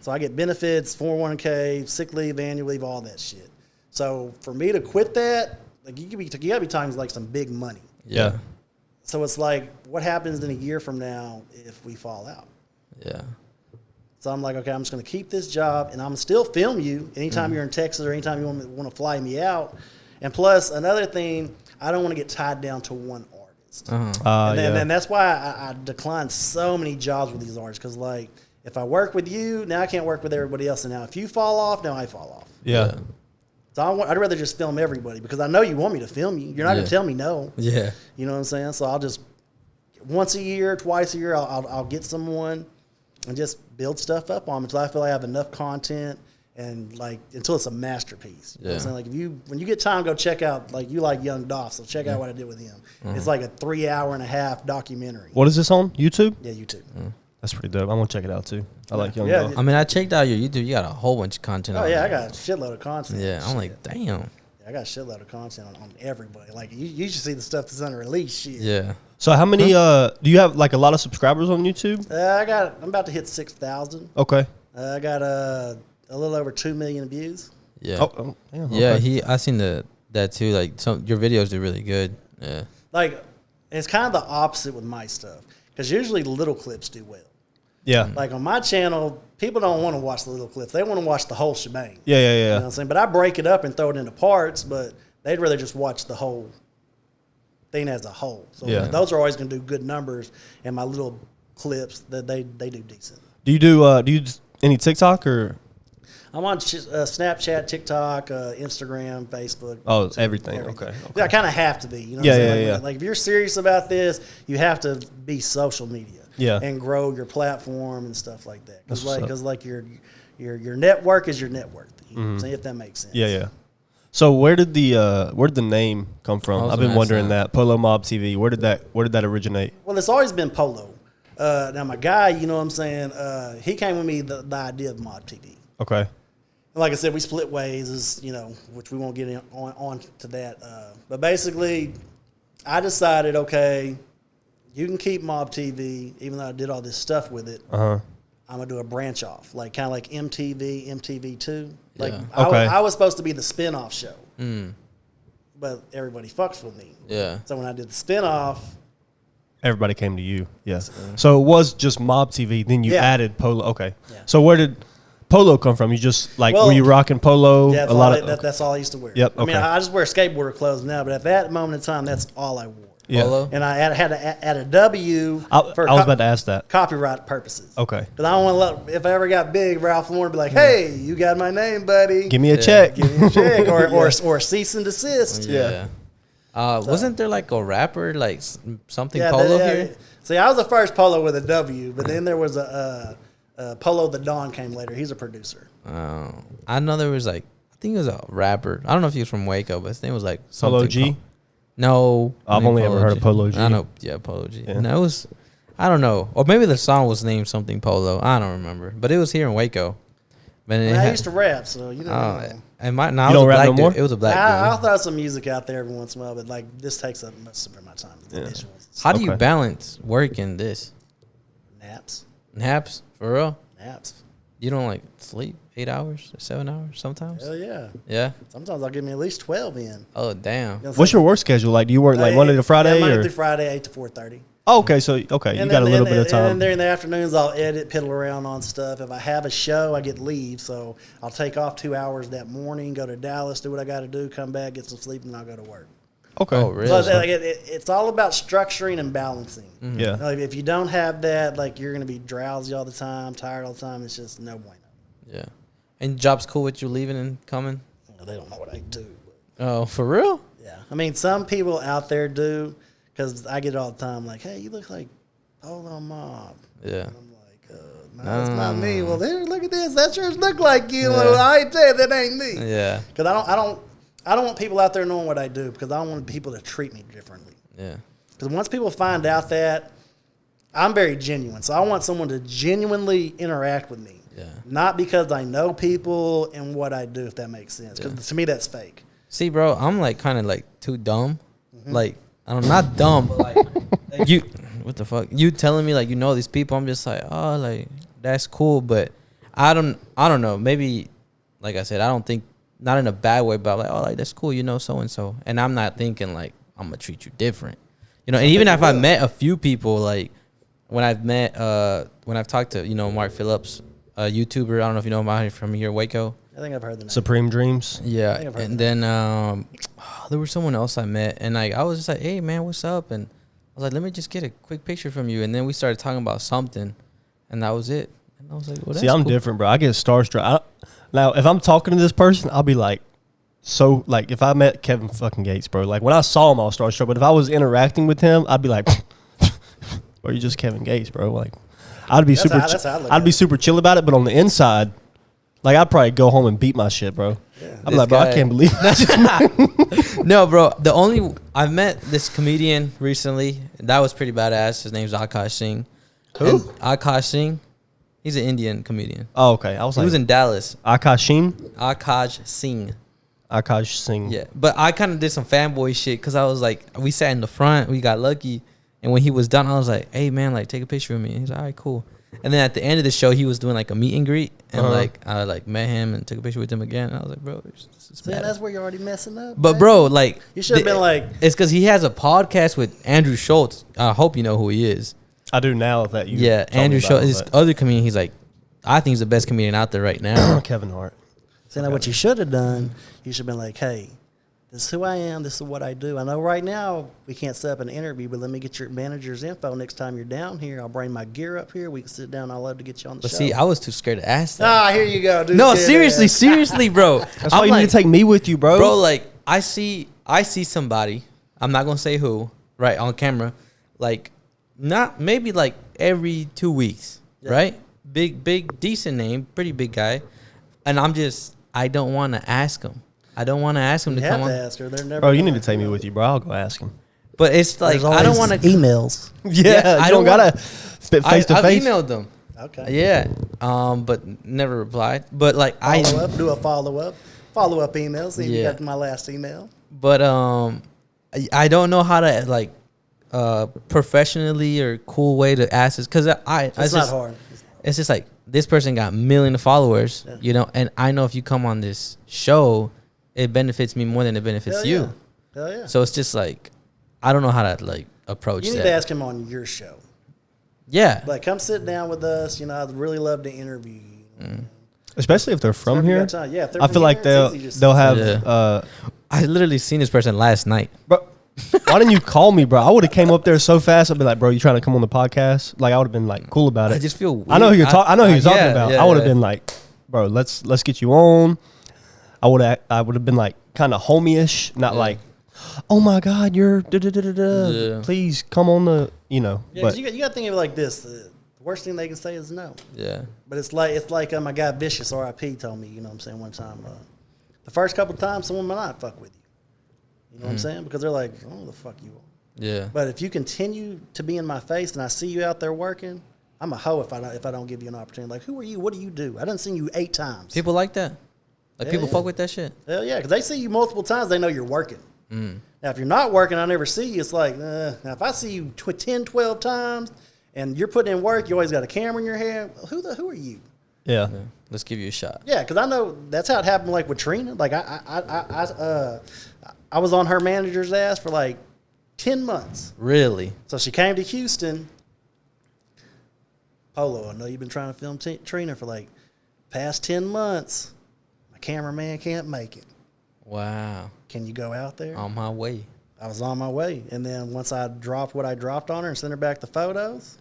so I get benefits, 401k, sick leave, annual leave, all that shit. So for me to quit that, like you gotta be talking like some big money. Yeah. So it's like, what happens in a year from now if we fall out? Yeah. So I'm like, okay, I'm just going to keep this job, and I'm going to still film you anytime you're in Texas or anytime you want to fly me out. And plus, another thing, I don't want to get tied down to one artist. And that's why I declined so many jobs with these artists, because, like, if I work with you, now I can't work with everybody else. And now if you fall off, now I fall off. Yeah. So I'd rather just film everybody, because I know you want me to film you. You're not going to tell me no. Yeah. You know what I'm saying? So I'll just, once a year, twice a year, I'll get someone and just build stuff up on them until I feel like I have enough content and like until it's a masterpiece. You know what I'm saying? Like when you get time, go check out, like you like Young Dolph, so check out what I did with him. It's like a 3.5-hour documentary. What is this on? YouTube? Yeah, YouTube. That's pretty dope. I'm gonna check it out too. I like Young Dolph. I mean, I checked out your YouTube. You got a whole bunch of content. Oh yeah, I got a shitload of content. Yeah, I'm like, damn. I got a shitload of content on everybody. Like you should see the stuff that's unreleased. Shit. Yeah. So how many? Do you have like a lot of subscribers on YouTube? I'm about to hit 6,000. Okay. I got a little over 2 million views. Yeah. Oh, yeah. Okay. I seen that too. Like your videos do really good. Yeah. Like it's kind of the opposite with my stuff, because usually little clips do well. Yeah. Like on my channel, people don't want to watch the little clips. They want to watch the whole shebang. Yeah. You know what I'm saying? But I break it up and throw it into parts, but they'd rather just watch the whole thing as a whole. So those are always going to do good numbers, and my little clips, that they do decent. Do you do any TikTok or? I'm on Snapchat, TikTok, Instagram, Facebook. Oh, everything. Okay. Yeah, I kind of have to be. You know what I'm saying? Like if you're serious about this, you have to be social media. Yeah. And grow your platform and stuff like that. Because like your network is your net worth. You know what I'm saying? If that makes sense. Yeah. So where did the name come from? I've been wondering that. Polow Mobtv. Where did that originate? Well, it's always been Polow. Now my guy, you know what I'm saying? He came with me the idea of Mobtv. Okay. And like I said, we split ways, which we won't get on to that. But basically, I decided, okay, you can keep Mobtv, even though I did all this stuff with it. I'm gonna do a branch off, like kind of like MTV2. Like I was supposed to be the spinoff show, but everybody fucks with me. Yeah. So when I did the spinoff, everybody came to you. Yes. So it was just Mobtv. Then you added Polow. Okay. Yeah. So where did Polow come from? You just were you rocking Polo? Yeah, that's all I used to wear. Yep. I mean, I just wear skateboarder clothes now, but at that moment in time, that's all I wore. Yeah. And I had to add a W for I was about to ask that. Copyright purposes. Okay. Because I don't want to if I ever got big, Ralph Lauren would be like, hey, you got my name, buddy. Give me a check. Give me a check. Or cease and desist. Yeah. Wasn't there like a rapper, like something Polo here? See, I was the first Polo with a W, but then there was a Polow the Don came later. He's a producer. Oh. I know there was I think it was a rapper. I don't know if he was from Waco, but his name was like something. Polo G? No. I've only ever heard of Polo G. I know, Polo G. Yeah. No, I don't know. Or maybe the song was named something Polow. I don't remember. But it was here in Waco. But I used to rap, so you know. And you don't rap no more? It was a black dude. I'll throw some music out there every once in a while, but like this takes up most of my time. Yeah. How do you balance work and this? Naps. Naps? For real? Naps. You don't like sleep 8 hours or 7 hours sometimes? Hell yeah. Yeah? Sometimes I'll give me at least 12 in. Oh, damn. You know What's your work schedule like? Do you work like Monday to Friday? Monday or? through Friday, 8 to 4:30. Oh, okay, so you got a little bit of time. And during the afternoons, I'll edit, piddle around on stuff. If I have a show, I get leave, so I'll take off 2 hours that morning, go to Dallas, do what I got to do, come back, get some sleep, and I'll go to work. Okay. Oh, really? So it's all about structuring and balancing. Mm-hmm. Yeah. Like, if you don't have that, like you're going to be drowsy all the time, tired all the time. It's just no bueno. Yeah. And job's cool with you leaving and coming? They don't know what I do. Oh, for real? Yeah. I mean, some people out there do, because I get it all the time, like, hey, you look like Polow Mob. Yeah. And I'm like, no, that's not me. Well, there, look at this. That sure look like you. Yeah. Well, I ain't tell you, that ain't me. Yeah. Because I don't want people out there knowing what I do, because I don't want people to treat me differently. Yeah. Because once people find out that, I'm very genuine. So I want someone to genuinely interact with me. Yeah. Not because I know people and what I do, if that makes sense. Because to me, that's fake. See, bro, I'm like kind of like too dumb. Like, I don't, not dumb, but like you, what the fuck? You telling me like you know these people? I'm just like, oh, like that's cool, but I don't know. Maybe, like I said, I don't think, not in a bad way, but like, oh, like that's cool, you know, so and so, and I'm not thinking like I'm gonna treat you different, you know. And even if I met a few people, like when I've talked to, you know, Mark Phillips, a YouTuber, I don't know if you know him from here, Waco. I think I've heard the name. Supreme Dreams. Yeah, and then there was someone else I met, and like I was just like, "Hey, man, what's up?" And I was like, "Let me just get a quick picture from you." And then we started talking about something, and that was it. And I was like, "Well, see, I'm different, bro. I get starstruck. Now, if I'm talking to this person, I'll be like, so like if I met Kevin fucking Gates, bro, like when I saw him, I was starstruck. But if I was interacting with him, I'd be like, "Bro, you just Kevin Gates, bro." Like, I'd be I'd be super chill about it. But on the inside, like I'd probably go home and beat my shit, bro. Yeah. I'm like, bro, I can't believe that. No, bro. I've met this comedian recently. That was pretty badass. His name's Akash Singh. Who? Akash Singh. He's an Indian comedian. Oh, okay. I was he was in Dallas. Akash Singh. Akash Singh. Yeah, but I kind of did some fanboy shit because I was like, we sat in the front, we got lucky, and when he was done, I was like, hey man, like take a picture of me. And he's like, all right, cool. And then at the end of the show, he was doing like a meet and greet, and like I like met him and took a picture with him again. And I was like, bro, this is bad. That's where you're already messing up. But bro, like you should have been like, it's because he has a podcast with Andrew Schultz. I hope you know who he is. I do now that you. Yeah, Andrew Schultz. This other comedian, he's like, I think he's the best comedian out there right now. Kevin Hart. So now what you should have done, you should have been like, hey, this is who I am. This is what I do. I know right now we can't set up an interview, but let me get your manager's info next time you're down here. I'll bring my gear up here. We can sit down. I'd love to get you on the show. But see, I was too scared to ask that. Ah, here you go, dude. No, seriously, bro. That's why you need to take me with you, bro. Bro, like I see somebody. I'm not gonna say who, right, on camera. Like, not maybe like every 2 weeks, right? Big, decent name, pretty big guy, and I don't want to ask him. I don't want to ask him to come on. You have to ask her. They're never. Bro, you need to take me with you, bro. I'll go ask him. But it's like I don't want to emails. Yeah, I don't gotta face to I've face. emailed them. Okay. Yeah, but never replied. But like do a follow up email. See if you got my last email. But I don't know how to like professionally or cool way to ask this because it's not hard. It's just like this person got millions of followers, you know, and I know if you come on this show, it benefits me more than it benefits you. Hell yeah. So it's just like I don't know how to like approach. You need to ask him on your show. Yeah. Like, come sit down with us. You know, I'd really love to interview you. Especially if they're from here. Yeah, if they're I from feel like here, they'll have. I literally seen this person last night. Bro, why didn't you call me, bro? I would have came up there so fast. I'd be like, bro, you trying to come on the podcast? Like, I would have been like cool about it. I just feel weird. I know who you're talking. I know who you're talking about. I would have been like, bro, let's get you on. I would have been like kind of homie-ish, not like, oh my God, you're please come on the, you know. Yeah, but you got to think of it like this. The worst thing they can say is no. Yeah. But it's like my guy Vicious, R.I.P. told me, you know what I'm saying, one time, the first couple of times someone might not fuck with you. You know what I'm saying? Because they're like, oh, the fuck you are. Yeah. But if you continue to be in my face and I see you out there working, I'm a hoe if I don't give you an opportunity. Like, who are you? What do you do? I done seen you 8 times. People like that. Like, people fuck with that shit. Hell yeah, because they see you multiple times, they know you're working. Now, if you're not working, I never see you. It's like, now if I see you 10, 12 times and you're putting in work, you always got a camera in your hand. Who are you? Yeah. Let's give you a shot. Yeah, because I know that's how it happened. Like with Trina, like I was on her manager's ass for like 10 months. Really? So she came to Houston. Polow, I know you've been trying to film Trina for like past 10 months. My cameraman can't make it. Wow. Can you go out there? On my way. I was on my way. And then once I dropped what I dropped on her and sent her back the photos,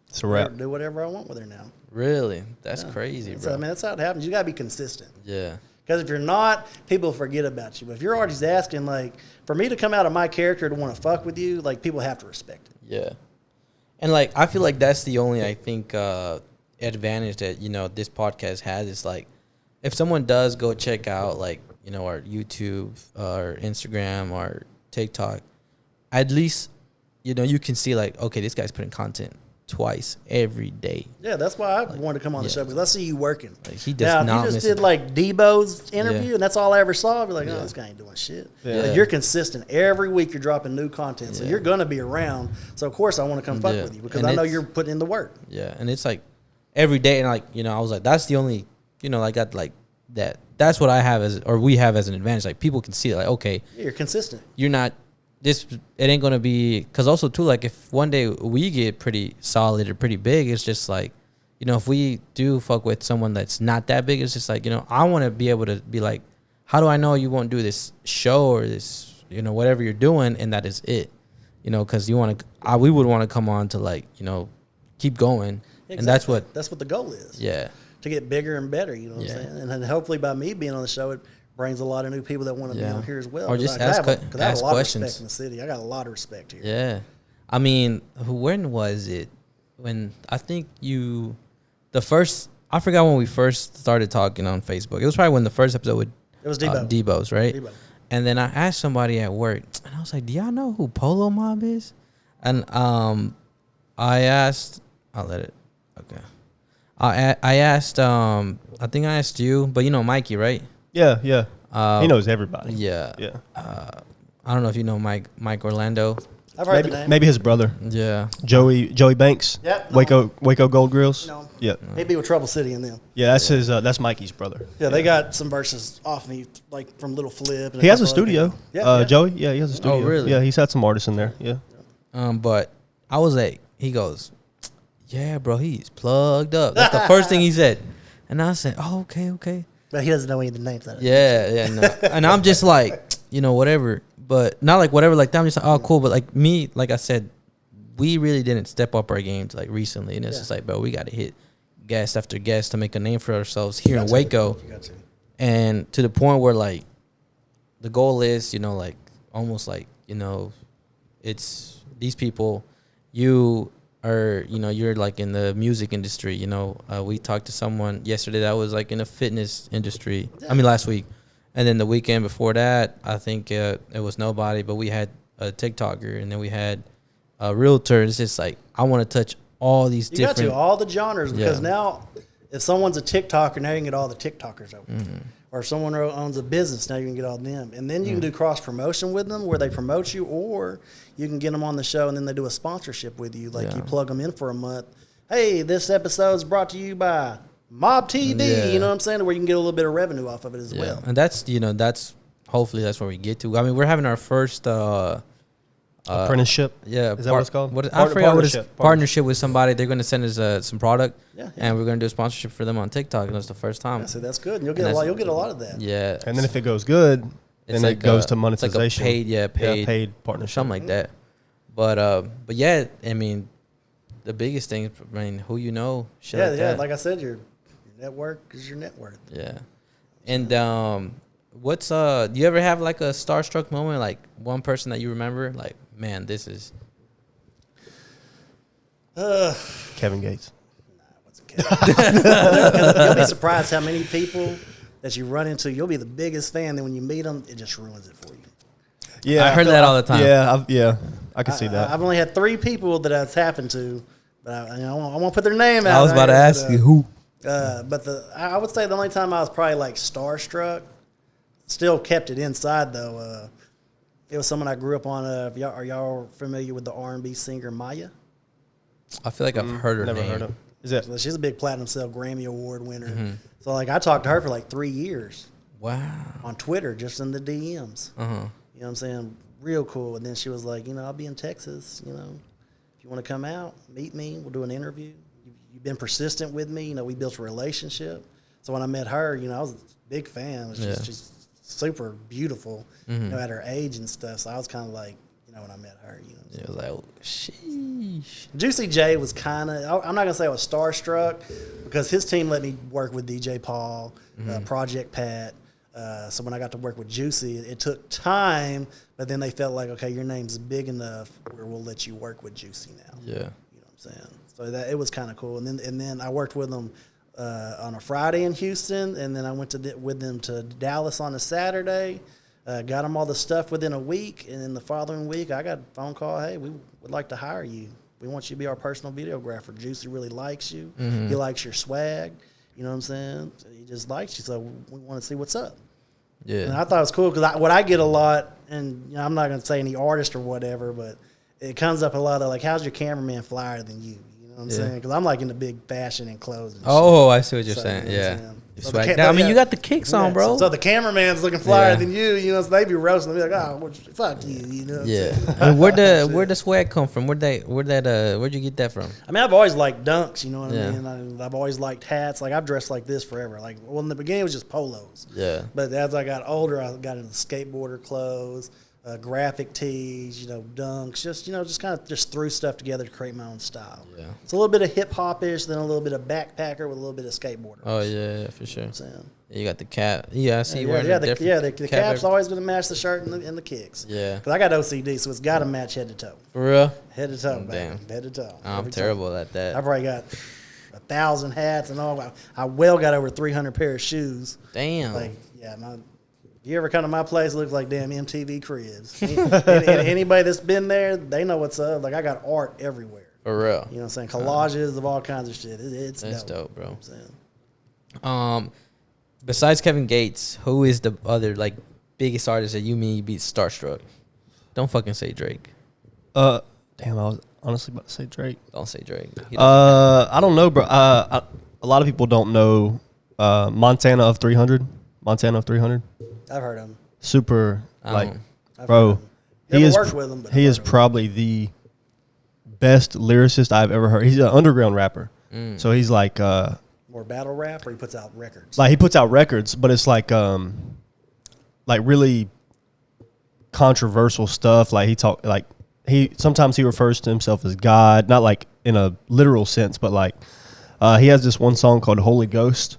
it's a wrap. do whatever I want with her now. Really? That's crazy, bro. I mean, that's how it happens. You got to be consistent. Yeah. Because if you're not, people forget about you. But if you're always asking, like, for me to come out of my character to want to fuck with you, like, people have to respect it. Yeah. And, like, I feel like that's the only, I think, advantage that, you know, this podcast has is, like, if someone does go check out, like, you know, our YouTube or Instagram or TikTok, at least, you know, you can see, like, okay, this guy's putting content twice every day. Yeah, that's why I wanted to come on the show, because I see you working. Like, he does now, not if you just miss did like Debo's interview, Yeah. and that's all I ever saw, I'd be like, oh, this guy ain't doing shit. Yeah. Like, you're consistent. Every week you're dropping new content, so you're going to be around. So, of course, I want to come fuck with you, because And I know it's- you're putting in the work. Yeah, and it's like every day, and like, you know, I was like, that's the only, you know, I got like that. That's what I have as, or we have as an advantage. Like, people can see it, like, okay, Yeah, you're consistent. you're not this. It ain't gonna be, because also too, like, if one day we get pretty solid or pretty big, it's just like, you know, if we do fuck with someone that's not that big, it's just like, you know, I want to be able to be like, how do I know you won't do this show or this, you know, whatever you're doing, and that is it, you know, because you want to, we would want to come on to, like, you know, keep going. Exactly. And that's what the goal is. Yeah. To get bigger and better, you know what I'm saying? And then hopefully by me being on the show, it brings a lot of new people that want to be on here as well. Or just I have a ask lot questions. of respect in the city. I got a lot of respect here. Yeah. I mean, when was it? When I think I forgot when we first started talking on Facebook. It was probably when the first episode with It was Debo. Debo's, right? Debo. And then I asked somebody at work, and I was like, do y'all know who Polow Mob is? And I asked, I'll let it, okay. I asked, I think I asked you, but you know Mikey, right? Yeah. He knows everybody. Yeah. Yeah. I don't know if you know Mike Orlando. I've heard the name. Maybe his brother. Yeah. Joey Banks. Yep. Waco Gold Grills. No. Yeah. He'd be with Trouble City and them. Yeah, that's his. That's Mikey's brother. Yeah, they got some verses off me, like from Little Flip. And He has a couple other studio. people. Yeah. Joey. Yeah, he has a studio. Oh, really? Yeah, he's had some artists in there. Yeah. But I was like, he goes, yeah, bro, he's plugged up. That's the first thing he said. And I said, oh, okay. But he doesn't know any of the names. Yeah, no. And I'm just like, you know, whatever. But not like whatever like that. I'm just like, oh, cool. But like me, like I said, we really didn't step up our games like recently. And it's just like, bro, we got to hit guest after guest to make a name for ourselves here in Waco. You got to. And to the point where like the goal is, you know, like almost like, you know, it's these people, you are, you know, you're like in the music industry, you know. We talked to someone yesterday that was like in the fitness industry. I mean, last week. And then the weekend before that, I think it was nobody, but we had a TikToker, and then we had a realtor. It's just like, I want to touch all these You different. got to, all the genres, because Yeah. now if someone's a TikToker, now you can get all the TikTokers over. Or if someone owns a business, now you can get all them. And then you can do cross-promotion with them where they promote you, or you can get them on the show and then they do a sponsorship with you. Like you plug them in for a month. Hey, this episode's brought to you by Mobtv. Yeah. You know what I'm saying? Where you can get a little bit of revenue off of it as well. And that's, you know, hopefully that's where we get to. I mean, we're having our first Apprenticeship. yeah, Is that what it's called? I forgot what it's Partnership. partnership with somebody. They're going to send us some product, Yeah. and we're going to do a sponsorship for them on TikTok, and that's the first time. Yeah, so that's good. And you'll And get a that's- lot. You'll get a lot of that. Yeah, And then if it goes good, it's then like it goes a- to it's monetization. like a paid partnership. something like that. But yeah, I mean, the biggest thing, I mean, who you know, shit Yeah, like yeah. that. Like I said, your network is your net worth. Yeah. And what's do you ever have like a starstruck moment, like one person that you remember, like, man, this is Kevin Gates. You'll be surprised how many people that you run into. You'll be the biggest fan, then when you meet them, it just ruins it for you. Yeah, I heard that all the time. Yeah, I can see that. I've only had 3 people that that's happened to, but I won't put their name out. I was about to ask you who. But I would say the only time I was probably like starstruck, still kept it inside though. It was someone I grew up on. Are y'all familiar with the R&B singer Maya? I feel like I've heard her Never name. heard of. Is it? So she's a big platinum sale Grammy Award winner. So like I talked to her for like 3 years. Wow. On Twitter, just in the DMs. Uh-huh. You know what I'm saying? Real cool. And then she was like, I'll be in Texas, if you want to come out, meet me, we'll do an interview. You've been persistent with me. We built a relationship. So when I met her, I was a big fan. She's super beautiful, at her age and stuff. So I was kind of like, when I met her, Yeah, I was like, oh, sheesh. Juicy J was kind of, I'm not going to say I was starstruck because his team let me work with DJ Paul, Project Pat. So when I got to work with Juicy, it took time, but then they felt like, okay, your name's big enough where we'll let you work with Juicy now. Yeah. You know what I'm saying? So it was kind of cool. And then I worked with them on a Friday in Houston, and then I went with them to Dallas on a Saturday. Got them all the stuff within a week, and then the following week I got a phone call, hey, we would like to hire you. We want you to be our personal videographer. Juicy really likes you. He likes your swag. You know what I'm saying? He just likes you, so we want to see what's up. Yeah. And I thought it was cool because what I get a lot, and I'm not going to say any artist or whatever, but it comes up a lot of like, how's your cameraman flyer than you? You know what I'm saying? Because I'm like into big fashion and clothes and shit. I see what you're saying. Yeah. So You got the kicks on, bro. So the cameraman's looking flyer than you, so they be roasting. They be like, oh, fuck you, you know? Yeah. And where'd the swag come from? Where'd you get that from? I mean, I've always liked dunks, you know what I mean? I've always liked hats. Like, I've dressed like this forever. Like, well, in the beginning, it was just polos. Yeah. But as I got older, I got into skateboarder clothes, graphic tees, dunks, just kind of just threw stuff together to create my own style. Yeah. It's a little bit of hip-hop-ish, then a little bit of backpacker with a little bit of skateboarder. Oh, yeah, for sure. You know what I'm saying? You got the cap. Yeah, I see you wearing the cap's always going to match the shirt and the kicks. Yeah. Because I got OCD, so it's got to match head to toe. For real? Head to toe, Oh, baby. damn. Head to toe. I'm terrible at that. I probably got 1,000 hats and all. I well got over 300 pair of shoes. Damn. Like, yeah, if you ever come to my place, it looks like damn MTV Cribs. Anybody that's been there, they know what's up. Like, I got art everywhere. For real. You know what I'm saying? Collages of all kinds of shit. It's That's dope, bro. You know what I'm saying? Besides Kevin Gates, who is the other biggest artist that you be starstruck? Don't fucking say Drake. Damn, I was honestly about to say Drake. Don't say Drake. I don't know, bro. A lot of people don't know Montana of 300. Montana of 300. I've heard of him. Super, I've bro. Never worked with him, but he is probably the best lyricist I've ever heard. He's an underground rapper, so he's like more battle rap, or he puts out records. Like, he puts out records, but it's like really controversial stuff. Like, sometimes he refers to himself as God, not like in a literal sense, but like he has this one song called Holy Ghost.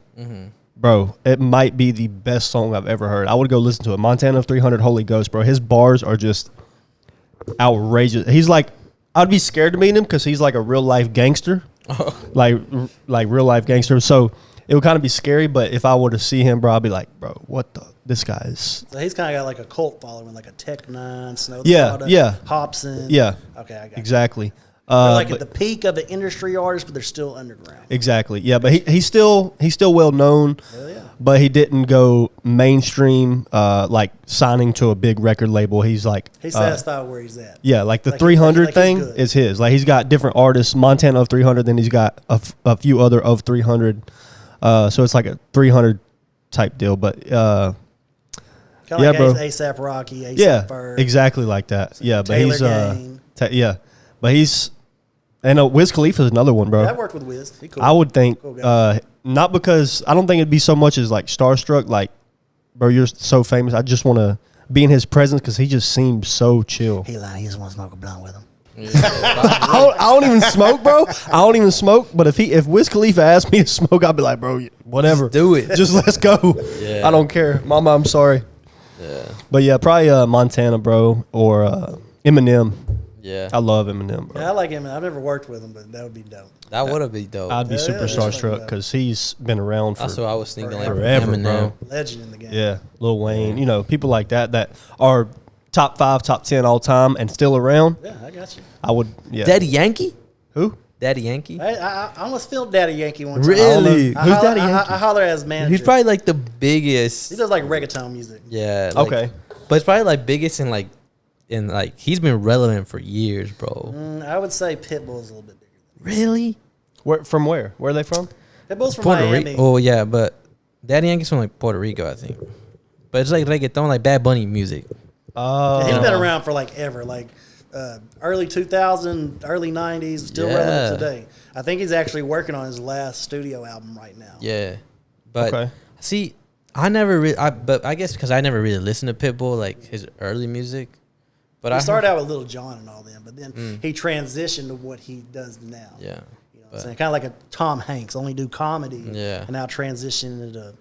Bro, it might be the best song I've ever heard. I would go listen to it. Montana of 300 Holy Ghost, bro. His bars are just outrageous. He's like, I'd be scared to meet him because he's like a real life gangster. like real life gangster. So it would kind of be scary, but if I were to see him, bro, I'd be like, bro, this guy is. So he's kind of got like a cult following, like a Tech Nine, Snow Hobson. Yeah. Okay, I got exactly. You. They're like at the peak of the industry artist, but they're still underground. Exactly. Yeah, but he's still well known. Hell yeah. But he didn't go mainstream, like signing to a big record label. He's like satisfied where he's at. Yeah, like the 300 thing is his. Like, he's got different artists, Montana of 300, then he's got a few other of 300. So it's like a 300 type deal. But kind of like bro. ASAP Rocky, ASAP Ferg. Exactly like that. So yeah, but Taylor he's but he's. And Wiz Khalifa is another one, bro. Yeah, I worked with Wiz. He cool. I would think, cool not because I don't think it'd be so much as like starstruck, like, bro, you're so famous. I just want to be in his presence because he just seems so chill. He lying. He just want to smoke a blunt with him. Yeah, I don't even smoke, bro. I don't even smoke. But if Wiz Khalifa asked me to smoke, I'd be like, bro, whatever. Just do it. Just let's go. Yeah. I don't care. Mama, I'm sorry. Yeah. But yeah, probably Montana, bro, or Eminem. Yeah. I love Eminem, bro. Yeah, I like him. I've never worked with him, but that would be dope. That would have been dope. I'd be super starstruck because he's been around for That's what I was thinking. Like forever, Eminem. bro. Legend in the game. Yeah, Lil Wayne, people like that are top 5, top 10 all time and still around, Yeah, I got you. I would. Yeah. Daddy Yankee? Who? Daddy Yankee? I almost felt Daddy Yankee one time. Really? I Who's holler, Daddy Yankee? I holler as manager. He's probably like the biggest. He does like reggaeton music. Yeah. Like, Okay. But it's probably like biggest in like he's been relevant for years, bro. I would say Pitbull's a little bit bigger. Really? From where? Where are they from? Pitbull's from Puerto Miami. Rico. Oh yeah, but Daddy Yankee's from like Puerto Rico, I think. But it's like reggaeton, like Bad Bunny music. Yeah, he's been around for like ever, like early 2000, early 90s, still relevant today. I think he's actually working on his last studio album right now. Yeah, but Okay. see, I never really, but I guess because I never really listened to Pitbull, like his early music. But He I started out with Lil Jon and all them, but then he transitioned to what he does now. Yeah. You know what I'm saying? Kind of like a Tom Hanks, only do comedy. Yeah. And now transition into,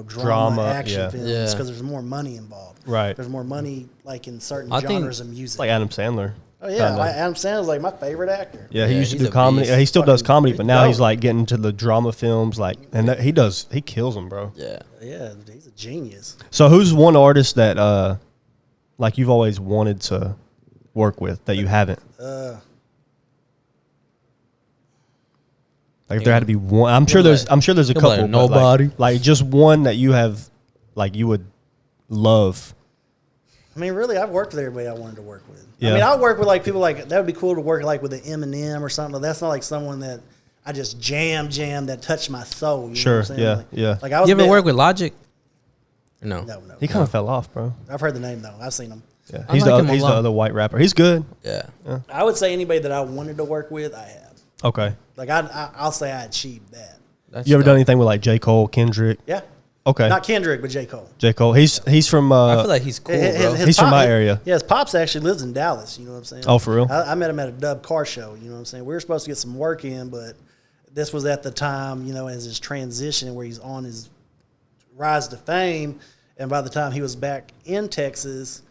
drama action films Yeah. because there's more money involved. Right. There's more money like in certain I think genres of music. It's like Adam Sandler. Oh yeah, kinda. Adam Sandler's like my favorite actor. Yeah, he Yeah, used to he's do a comedy. beast. He still does comedy, but now dope. he's like getting into the drama films. Like, and he kills them, bro. Yeah. Yeah, he's a genius. So, who's one artist that, like, you've always wanted to work with that you haven't? Like, if there had to be one, I'm sure there's a You're like, couple. but, nobody. like just one that you have, like, you would love. I mean, really, I've worked with everybody I wanted to work with. Yeah. I mean, I work with like people like that would be cool to work like with an Eminem or something. But that's not like someone that I just jam that touched my soul. You know Sure, what I'm saying? yeah, Like, yeah. Like I was You ever big- work with Logic? No. No. He kind of fell off, bro. I've heard the name though. I've seen him. Yeah, I he's like him a the lot. other white rapper. He's good. Yeah. I would say anybody that I wanted to work with, I have. Okay. Like I'll say I achieved that. That's You ever dope. done anything with like J. Cole, Kendrick? Yeah. Okay. Not Kendrick, but J. Cole. J. Cole. He's from. I feel like he's cool, bro. He's from my area. Yeah, his pops actually lives in Dallas. You know what I'm saying? Oh, for real? I met him at a Dub car show. You know what I'm saying? We were supposed to get some work in, but this was at the time, as his transition where he's on his rise to fame. And by the time he was back in Texas,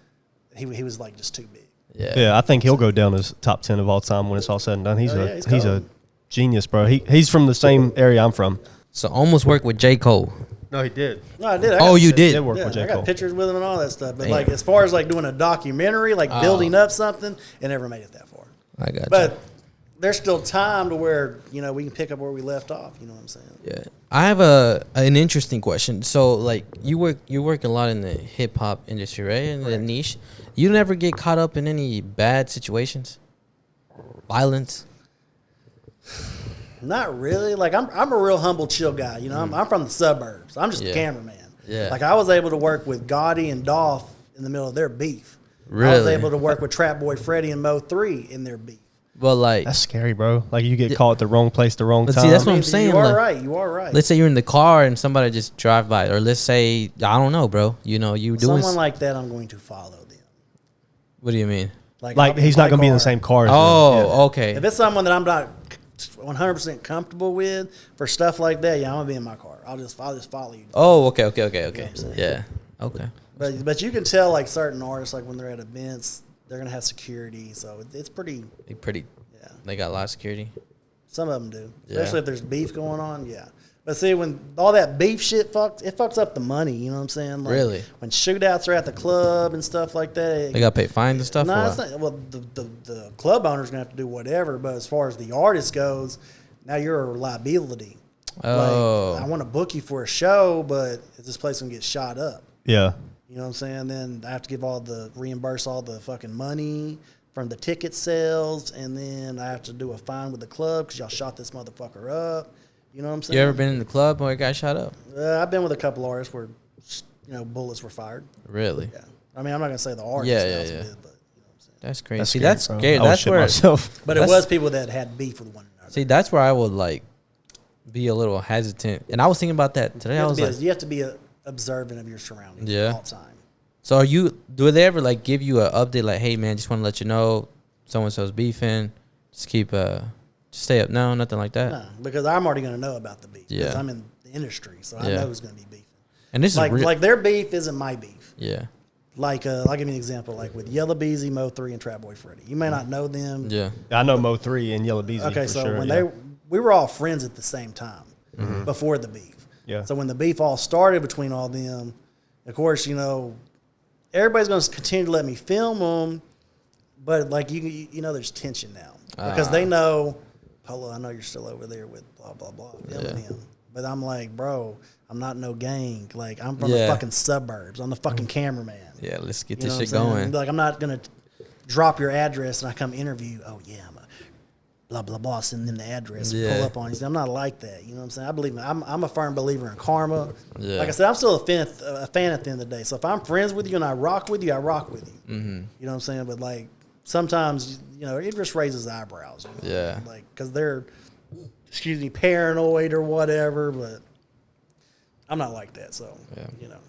he was like just too big. Yeah. Yeah, I think he'll go down as top 10 of all time when it's all said and done. He's he's a cold. genius, bro. He's from the same area I'm from. So almost worked with J. Cole. No, he did. No, I did. Oh, you did? Did work Yeah, with J. I got Cole. pictures with him and all that stuff. But Damn. like as far as like doing a documentary, like building up something, it never made it that far. I got But there's still time to where we can pick up where we left off. You know what I'm saying? Yeah, I have an interesting question. So, like, you work a lot in the hip hop industry, right? In the niche. You never get caught up in any bad situations, violence. Not really. Like I'm a real humble, chill guy. I'm from the suburbs. I'm just a cameraman. Yeah. Like I was able to work with Gotti and Dolph in the middle of their beef. I was Really? able to work with Trap Boy Freddy and Mo 3 in their beef. But like, That's scary, bro. Like you get caught at the wrong place, the wrong But time. see, that's what I'm You saying. are Like, right. You are right. let's say you're in the car and somebody just drive by, or let's say I don't know, bro. You doing Someone like that, I'm going to follow them. what do you mean? like I'll he's my not gonna be in the car. same car as them. Oh, okay. If it's someone that I'm not 100% comfortable with for stuff like that, I'm gonna be in my car. I'll just follow you. Oh, okay. Yeah. Okay. But you can tell like certain artists, like when they're at events, they're gonna have security. So it's pretty. They pretty. Yeah. They got a lot of security. Some of them do, Yeah. especially if there's beef going on. Yeah, but see, when all that beef shit fucks up the money. You know what I'm saying? Like, Really? When shootouts are at the club and stuff like that, They got to pay fines and stuff. no, or it's what? not. Well, the club owner's gonna have to do whatever. But as far as the artist goes, now you're a liability. Oh. Like, I want to book you for a show, but is this place gonna get shot up? Yeah. You know what I'm saying? Then I have to reimburse all the fucking money from the ticket sales, and then I have to do a fine with the club because y'all shot this motherfucker up. You know what I'm saying? You ever been in the club where it got shot up? I've been with a couple artists where, bullets were fired. Really? Yeah. I mean, I'm not gonna say the artist. Yeah. but you know what I'm saying? That's crazy. That's See, scary, that's bro. scary. I would That's shit where. myself. But it was people that had beef with one another. See, that's where I would like be a little hesitant. And I was thinking about that today. I was like, You have to be observant of your surroundings Yeah. at all time. so do they ever like give you an update like, hey man, just want to let you know so and so's beefing. Just just stay up. No, nothing like that. No, because I'm already gonna know about the beef. Because Yeah. I'm in the industry, so I Yeah. know who's gonna be beefing. And this Like is real. like their beef isn't my beef. Yeah. Like, I'll give you an example. Like with Yella Beezy, Mo 3, and Trap Boy Freddy. You may not know them. Yeah. I know Mo 3 and Yellow Beezy. Okay, for so sure, when yeah. we were all friends at the same time before the beef. Yeah. So when the beef all started between all them, of course, everybody's going to continue to let me film them, but like you know, there's tension now because they know, Polow, I know you're still over there with blah blah blah filming him, but I'm like, bro, I'm not no gang. Like I'm from the fucking suburbs. I'm the fucking cameraman. Yeah, let's get this shit going. Like I'm not gonna drop your address and I come interview. Oh yeah, I'm a blah blah blah. Send them the address. Pull up on you. I'm not like that. You know what I'm saying? I believe I'm a firm believer in karma. Yeah. Like I said, I'm still a fan at the end of the day. So if I'm friends with you and I rock with you, I rock with you. Mm-hmm. You know what I'm saying? But like sometimes, you know, it just raises eyebrows. You know? Yeah. Like because they're, paranoid or whatever. But I'm not like that. So you know.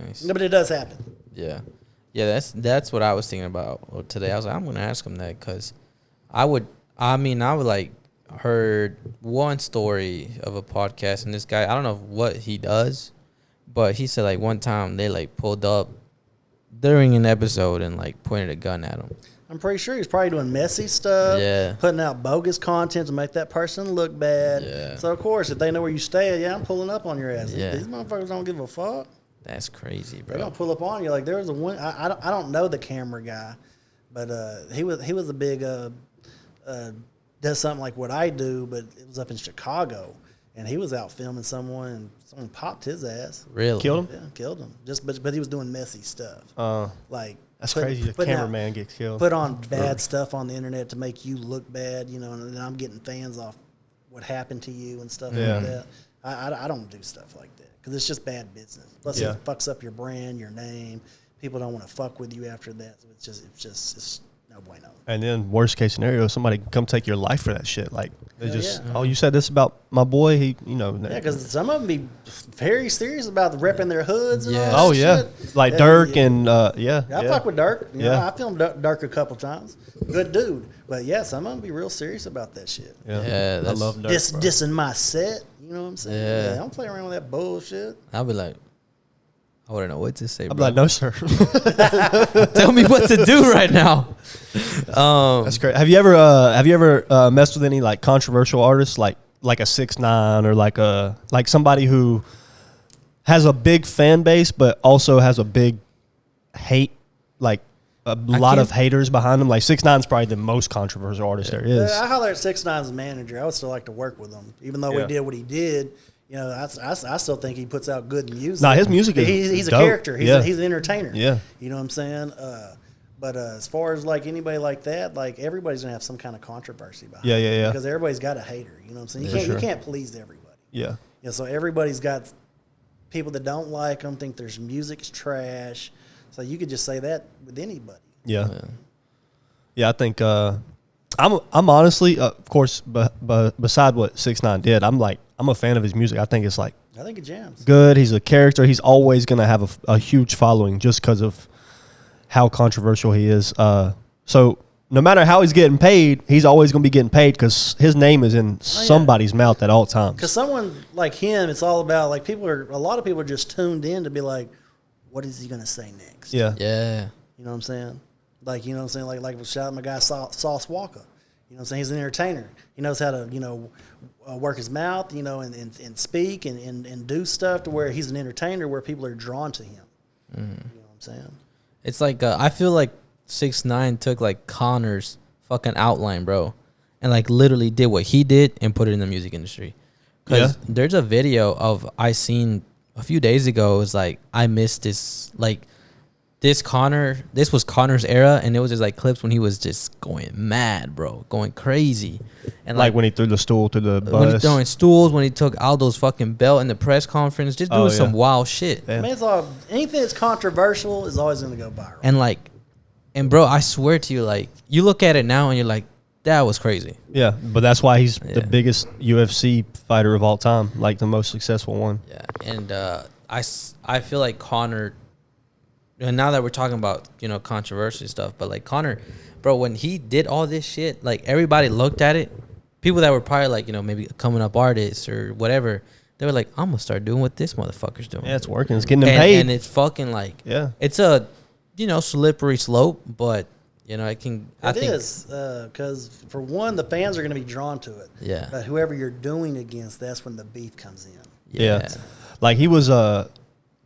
Nice. No, but it does happen. Yeah. Yeah, that's what I was thinking about today. I was like, I'm going to ask him that because I would like heard one story of a podcast and this guy, I don't know what he does, but he said like one time they like pulled up during an episode and like pointed a gun at him. I'm pretty sure he's probably doing messy stuff, putting out bogus content to make that person look bad. Yeah. So of course, if they know where you stay, I'm pulling up on your ass. Yeah. These motherfuckers don't give a fuck. That's crazy, bro. They're gonna pull up on you. Like there was a one. I don't know the camera guy, but he was a big does something like what I do, but it was up in Chicago, and he was out filming someone, and someone popped his ass. Really? Killed him? Yeah, killed him. But he was doing messy stuff. Like that's crazy. The cameraman gets killed. Put on bad stuff on the internet to make you look bad, you know, and then I'm getting fans off what happened to you and stuff like that. I don't do stuff like that. Because it's just bad business. Plus, it fucks up your brand, your name. People don't want to fuck with you after that. So it's no bueno. And then worst case scenario, somebody can come take your life for that shit. Like they you said this about my boy. He, you know. Yeah, because some of them be very serious about repping their hoods. And all that shit. Like Dirk and I fuck with Dirk. You know, I filmed Dirk a couple times. Good dude. But some of them be real serious about that shit. Yeah, I love Dirk. Dissing my set. You know what I'm saying? Yeah, I don't play around with that bullshit. I'll be like, I wouldn't know what to say, bro. I'm like, no, sir. Tell me what to do right now. That's great. Have you ever messed with any like controversial artists, like a 6ix9ine or like somebody who has a big fan base but also has a big hate, like a lot of haters behind him? Like 6ix9ine's probably the most controversial artist there is. I holler at 6ix9ine's manager. I would still like to work with him, even though we did what he did. You know, I still think he puts out good music. Nah, his music is he's dope. A character. He's an entertainer. Yeah. You know what I'm saying? But as far as like anybody like that, like everybody's gonna have some kind of controversy behind it. Yeah. Because everybody's got a hater. You know what I'm saying? You can't please everybody. Yeah. You know, so everybody's got people that don't like them, think their music's trash. So you could just say that with anybody. Yeah. I think I'm honestly, of course, but beside what 6ix9ine did, I'm a fan of his music. I think it's like I think it jams. Good. He's a character. He's always gonna have a huge following just because of how controversial he is. So no matter how he's getting paid, he's always gonna be getting paid because his name is in somebody's mouth at all times. Because someone like him, it's all about like a lot of people are just tuned in to be like, what is he gonna say next? Yeah. You know what I'm saying? Like, you know what I'm saying? Like shout out my guy Sauce Walker. You know what I'm saying? He's an entertainer. He knows how to, work his mouth, and speak and do stuff to where he's an entertainer where people are drawn to him. Mm-hmm. You know what I'm saying? It's like, I feel like 6ix9ine took like Connor's fucking outline, bro, and like literally did what he did and put it in the music industry. Because there's a video I seen a few days ago. It was like, I missed this, like, this was Connor's era, and it was just like clips when he was just going mad, bro, going crazy, and like when he threw the stool to the bus, when he throwing stools, when he took Aldo's fucking belt in the press conference, just doing some wild shit. Yeah. I mean, anything that's controversial is always going to go viral. And bro, I swear to you, like you look at it now and you're like, that was crazy. Yeah, but that's why he's the biggest UFC fighter of all time, like the most successful one. Yeah, and I feel like Connor. And now that we're talking about, controversial stuff, but like Connor, bro, when he did all this shit, like everybody looked at it, people that were probably like, maybe coming up artists or whatever, they were like, I'm gonna start doing what this motherfucker's doing. Yeah, it's working. It's getting them paid. And it's fucking like, it's a, slippery slope, but it can. It is because for one, the fans are gonna be drawn to it. Yeah. But whoever you're doing against, that's when the beef comes in. Yeah. Like he was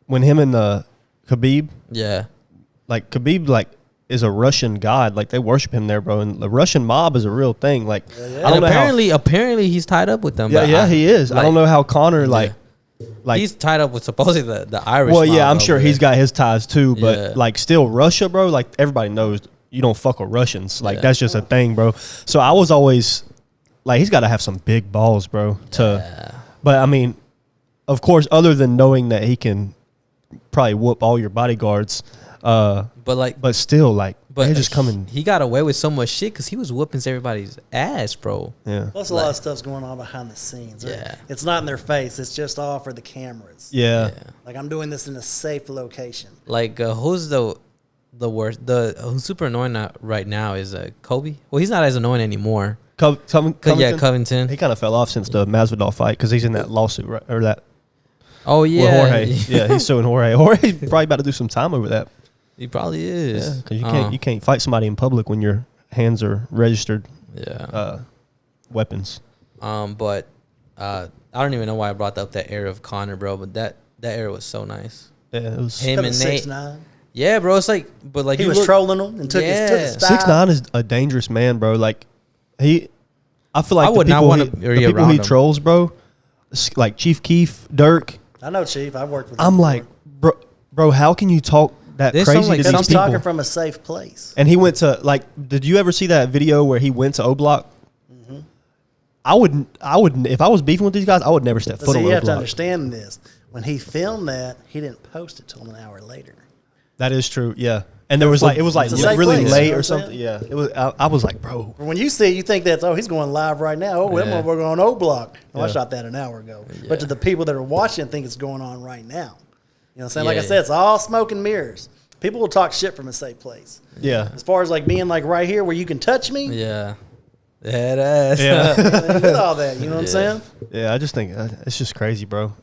when him and Khabib. Yeah. like Khabib like is a Russian god. Like they worship him there, bro. And the Russian mob is a real thing. Like I don't know apparently he's tied up with them. Yeah, he is. Like, I don't know how Conor like he's tied up with supposedly the Irish. Well, yeah, I'm sure there. he's got his ties too. But like still Russia, bro. Like everybody knows you don't fuck with Russians. Like that's just a thing, bro. So I was always like, he's got to have some big balls, bro. But I mean, of course, other than knowing that he can probably whoop all your bodyguards, but still, like, they're just coming. He got away with so much shit because he was whooping everybody's ass, bro. Yeah. Plus, a lot of stuff's going on behind the scenes. Yeah. It's not in their face. It's just all for the cameras. Yeah. Like, I'm doing this in a safe location. Like, who's the worst? Who's super annoying right now is Kobe. Well, he's not as annoying anymore. Covington? Yeah, Covington. He kind of fell off since the Masvidal fight because he's in that lawsuit, right? Or that. Oh, yeah. With Jorge. Yeah, he's suing Jorge. Jorge's probably about to do some time over that. He probably is. Because you can't fight somebody in public when your hands are registered weapons. But I don't even know why I brought up that era of Conor, bro. But that era was so nice. Yeah, it was him and Nate. 6'9". Yeah, bro. It's like, but like he was trolling him and took his style. 6'9" is a dangerous man, bro. Like I feel like I would not want to be the people around he him. trolls, bro. Like Chief Keef, Dirk. I know Chief. I've worked with him. I'm like, bro, how can you talk that crazy to these people? I'm talking from a safe place. And he went to did you ever see that video where he went to O Block? Mm-hmm. I wouldn't. If I was beefing with these guys, I would never step foot on O Block. You have to understand this. When he filmed that, he didn't post it till an hour later. That is true. Yeah. And there was it was really late or something. Yeah, it was. I was like, bro. When you see it, you think that's he's going live right now. Oh, we're going on O Block. No, I shot that an hour ago. Yeah. But to the people that are watching, think it's going on right now. You know what I'm saying? Like I said, it's all smoke and mirrors. People will talk shit from a safe place. Yeah. As far as like being like right here where you can touch me. Yeah. Head ass. Yeah. With all that, you know what I'm saying? Yeah, I just think it's just crazy, bro.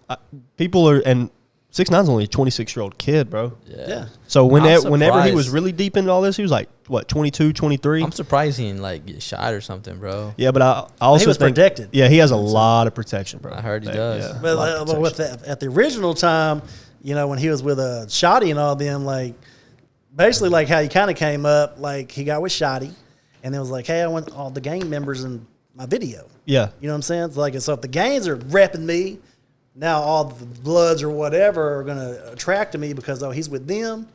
People are and 6'9" only a 26-year-old kid, bro. Yeah. So whenever he was really deep into all this, he was like, what, 22, 23? I'm surprised he didn't like get shot or something, bro. Yeah, but I also he was protected. Yeah, he has a lot of protection, bro. I heard he does. Yeah, but with at the original time, you know, when he was with Shotty and all them, like basically like how he kind of came up, like he got with Shotty, and it was like, hey, I want all the gang members in my video. Yeah. You know what I'm saying? It's like, so if the gangs are repping me, now all the Bloods or whatever are going to attract to me because, he's with them.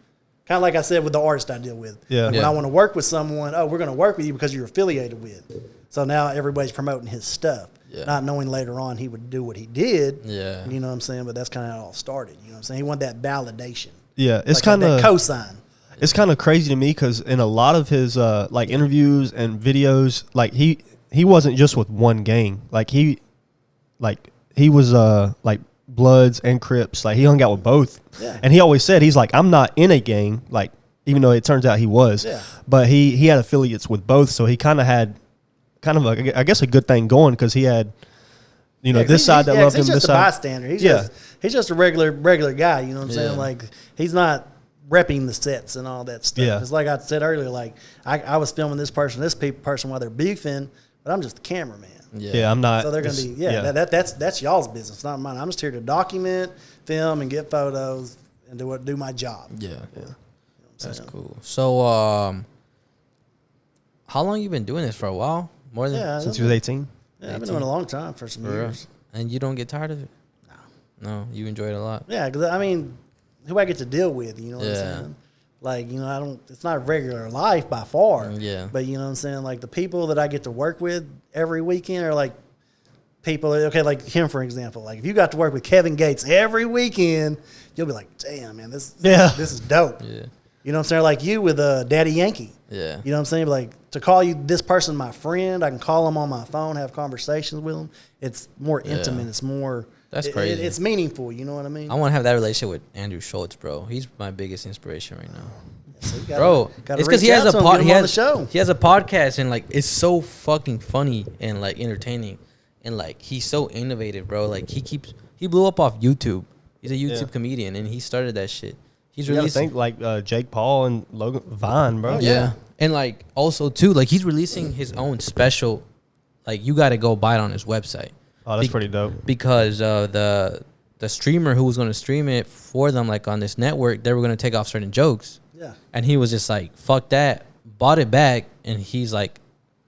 Kind of like I said with the artist I deal with. Yeah. Like when I want to work with someone, we're going to work with you because you're affiliated with. So now everybody's promoting his stuff. Yeah. Not knowing later on he would do what he did. Yeah. You know what I'm saying? But that's kind of how it all started. You know what I'm saying? He wanted that validation. Yeah. It's like kind of that cosign. It's kind of crazy to me because in a lot of his like interviews and videos, like he wasn't just with one gang. Like he was like Bloods and Crips. Like he hung out with both. Yeah. And he always said, he's like, I'm not in a gang. Like, even though it turns out he was. Yeah. But he had affiliates with both. So he kind of had I guess a good thing going because he had, this side that loved him. He's just this a side. bystander. He's just a regular guy. You know what I'm saying? Like he's not repping the sets and all that stuff. Yeah. It's like I said earlier, like I was filming this person while they're beefing, but I'm just the cameraman. Yeah, I'm not. So they're going to be, that's y'all's business, not mine. I'm just here to document, film, and get photos and do my job. Yeah. You know that's cool. So, how long you been doing this for? A while? More than since he was 18? Yeah, I've been doing it a long time for some years. And you don't get tired of it? No, you enjoy it a lot. Yeah, because I mean, who I get to deal with, you know what I'm saying? Like, it's not a regular life by far. Yeah. But you know what I'm saying? Like the people that I get to work with every weekend are like people, okay, like him, for example. Like if you got to work with Kevin Gates every weekend, you'll be like, damn, man, this is dope. Yeah. You know what I'm saying? Like you with Daddy Yankee. Yeah. You know what I'm saying? Like to call you this person my friend, I can call him on my phone, have conversations with him. It's more intimate. It's more... That's crazy. It's meaningful. You know what I mean? I want to have that relationship with Andrew Schultz, bro. He's my biggest inspiration right now. So bro, it's because he has a he has a podcast and like it's so fucking funny and like entertaining and like he's so innovative, bro. Like he blew up off YouTube. He's a YouTube comedian and he started that shit. He's releasing like Jake Paul and Logan Vine, bro. Yeah, and like also too, like he's releasing his own special. Like you got to go buy it on his website. Oh, that's pretty dope. Because the streamer who was going to stream it for them, like on this network, they were going to take off certain jokes. Yeah. And he was just like, fuck that, bought it back, and he's like,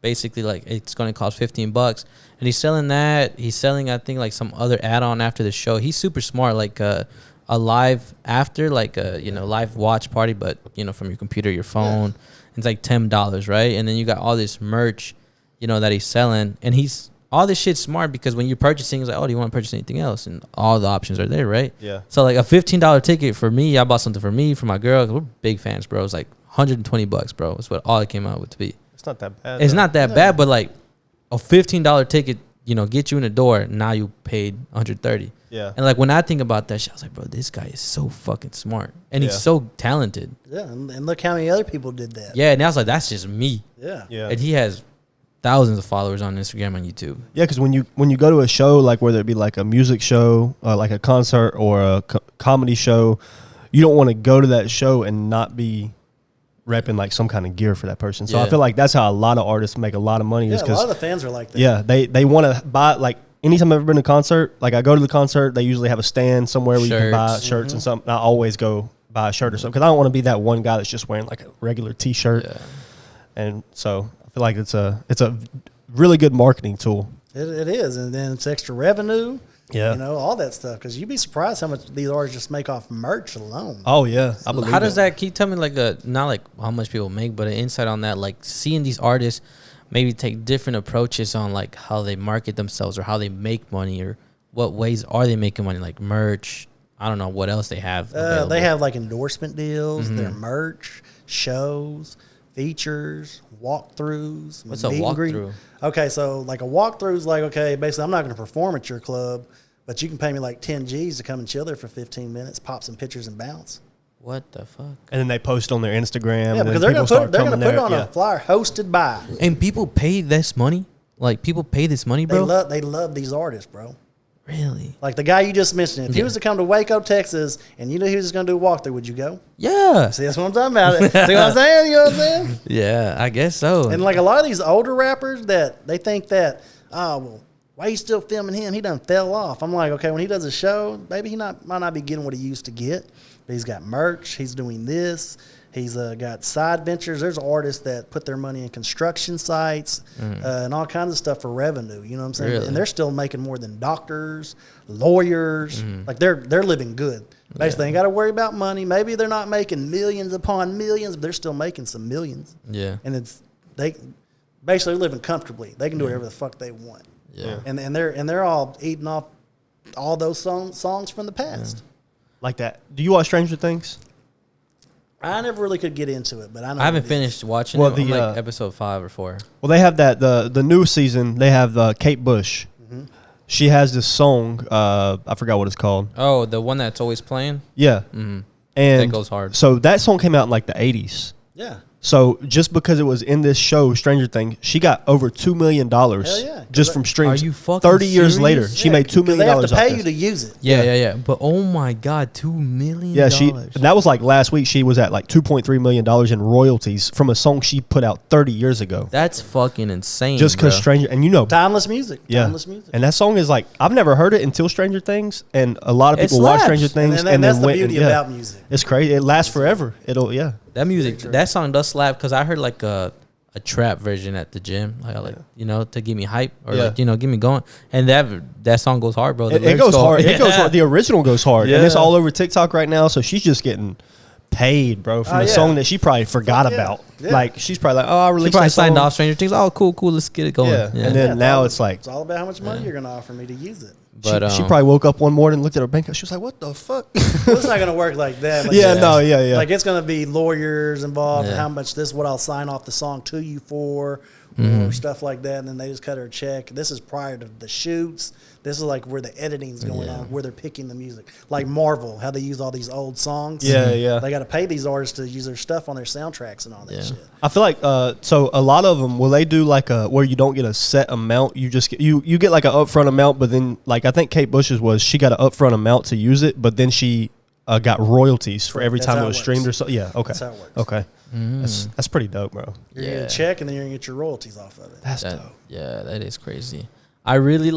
basically like, it's going to cost $15. And he's selling that. He's selling, I think, like some other add-on after the show. He's super smart, like a live after, like a, live watch party, but, from your computer, your phone. Yeah. It's like $10, right? And then you got all this merch, that he's selling. And all this shit's smart because when you're purchasing, it's like, oh, do you want to purchase anything else? And all the options are there, right? Yeah. So like a $15 ticket for me, I bought something for me, for my girl. We're big fans, bro. It's like $120, bro. That's what all it came out with to be. It's not that bad. It's not that bad, but like a $15 ticket, get you in the door. Now you paid $130. Yeah. And like when I think about that shit, I was like, bro, this guy is so fucking smart. And he's so talented. Yeah. And look how many other people did that. Yeah. And I was like, that's just me. Yeah. Yeah. And he has thousands of followers on Instagram and YouTube. Yeah, because when you go to a show, like whether it be like a music show, like a concert or a comedy show, you don't want to go to that show and not be repping like some kind of gear for that person. So I feel like that's how a lot of artists make a lot of money. Yeah, is a lot of the fans are like that. Yeah, they want to buy, like anytime I've ever been to a concert, like I go to the concert, they usually have a stand somewhere where you can buy shirts and something. I always go buy a shirt or something because I don't want to be that one guy that's just wearing like a regular T-shirt. Yeah. And so I feel like it's a really good marketing tool. It is, and then it's extra revenue. Yeah, all that stuff. Because you'd be surprised how much these artists just make off merch alone. Oh yeah, I believe. How does that? Can you tell me like not like how much people make, but an insight on that? Like seeing these artists maybe take different approaches on like how they market themselves or how they make money or what ways are they making money? Like merch. I don't know what else they have. They have like endorsement deals, their merch, shows, features, walkthroughs. What's a walkthrough? Okay, so like a walkthrough is like, okay, basically I'm not going to perform at your club, but you can pay me like 10 G's to come and chill there for 15 minutes, pop some pictures and bounce. What the fuck? And then they post on their Instagram. Yeah, because they're going to put it on a flyer hosted by. And people pay this money? Like people pay this money, bro? They love these artists, bro. Really? Like the guy you just mentioned. If he was to come to Waco, Texas, and you knew he was going to do a walkthrough, would you go? Yeah. See, that's what I'm talking about. See what I'm saying? You know what I'm saying? Yeah, I guess so. And like a lot of these older rappers that they think that, oh, well, why are you still filming him? He done fell off. I'm like, okay, when he does a show, maybe he might not be getting what he used to get. But he's got merch. He's doing this. He's got side ventures. There's artists that put their money in construction sites and all kinds of stuff for revenue. You know what I'm saying? Really? And they're still making more than doctors, lawyers. Like they're living good. Basically, they ain't got to worry about money. Maybe they're not making millions upon millions, but they're still making some millions. Yeah. And they basically living comfortably. They can do whatever the fuck they want. Yeah. And they're all eating off all those songs from the past. Yeah. Like that. Do you watch Stranger Things? I never really could get into it, but I know I haven't finished watching it. I'm like episode 5 or 4. Well, they have the new season. They have Kate Bush. Mm-hmm. She has this song. I forgot what it's called. Oh, the one that's always playing? Yeah. Mm-hmm. And that goes hard. So that song came out in like the 80s. Yeah. So just because it was in this show, Stranger Things, she got over $2 million just from streams. Are you fucking 30 years serious? later, she made $2 million. They have to pay you to use it. Yeah. But oh my God, $2 million. Yeah, that was like last week. She was at like $2.3 million in royalties from a song she put out 30 years ago. That's fucking insane. Just because Stranger, and timeless music. Yeah. Timeless music. And that song is like, I've never heard it until Stranger Things, and a lot of people watch Stranger Things, and that's the beauty about music. It's crazy. It lasts forever. That music, that song does slap because I heard like a trap version at the gym, like to get me hype or get me going. And that song goes hard, bro. It goes hard. It goes hard. The original goes hard, and it's all over TikTok right now. So she's just getting paid, bro, from a song that she probably forgot about. Yeah. Like she's probably like, oh, I released. She probably signed off Stranger Things. Oh, cool, let's get it going. Yeah. And then now it's like it's all about how much money you're gonna offer me to use it. But she probably woke up one morning and looked at her bank account. She was like, "What the fuck?" Well, it's not gonna work like that. Like Like it's gonna be lawyers involved. How much this? What I'll sign off the song to you for, or stuff like that. And then they just cut her a check. This is prior to the shoots. This is like where the editing's going on, where they're picking the music. Like Marvel, how they use all these old songs. Yeah. They got to pay these artists to use their stuff on their soundtracks and all that shit. I feel like so a lot of them, will they do like where you don't get a set amount? You just get you get like an upfront amount, but then like I think Kate Bush's was she got an upfront amount to use it, but then she got royalties for every time it was streamed or so. Yeah, okay. That's how it works. Okay. That's pretty dope, bro. You're going to check and then you're going to get your royalties off of it. That's dope. Yeah, that is crazy. I really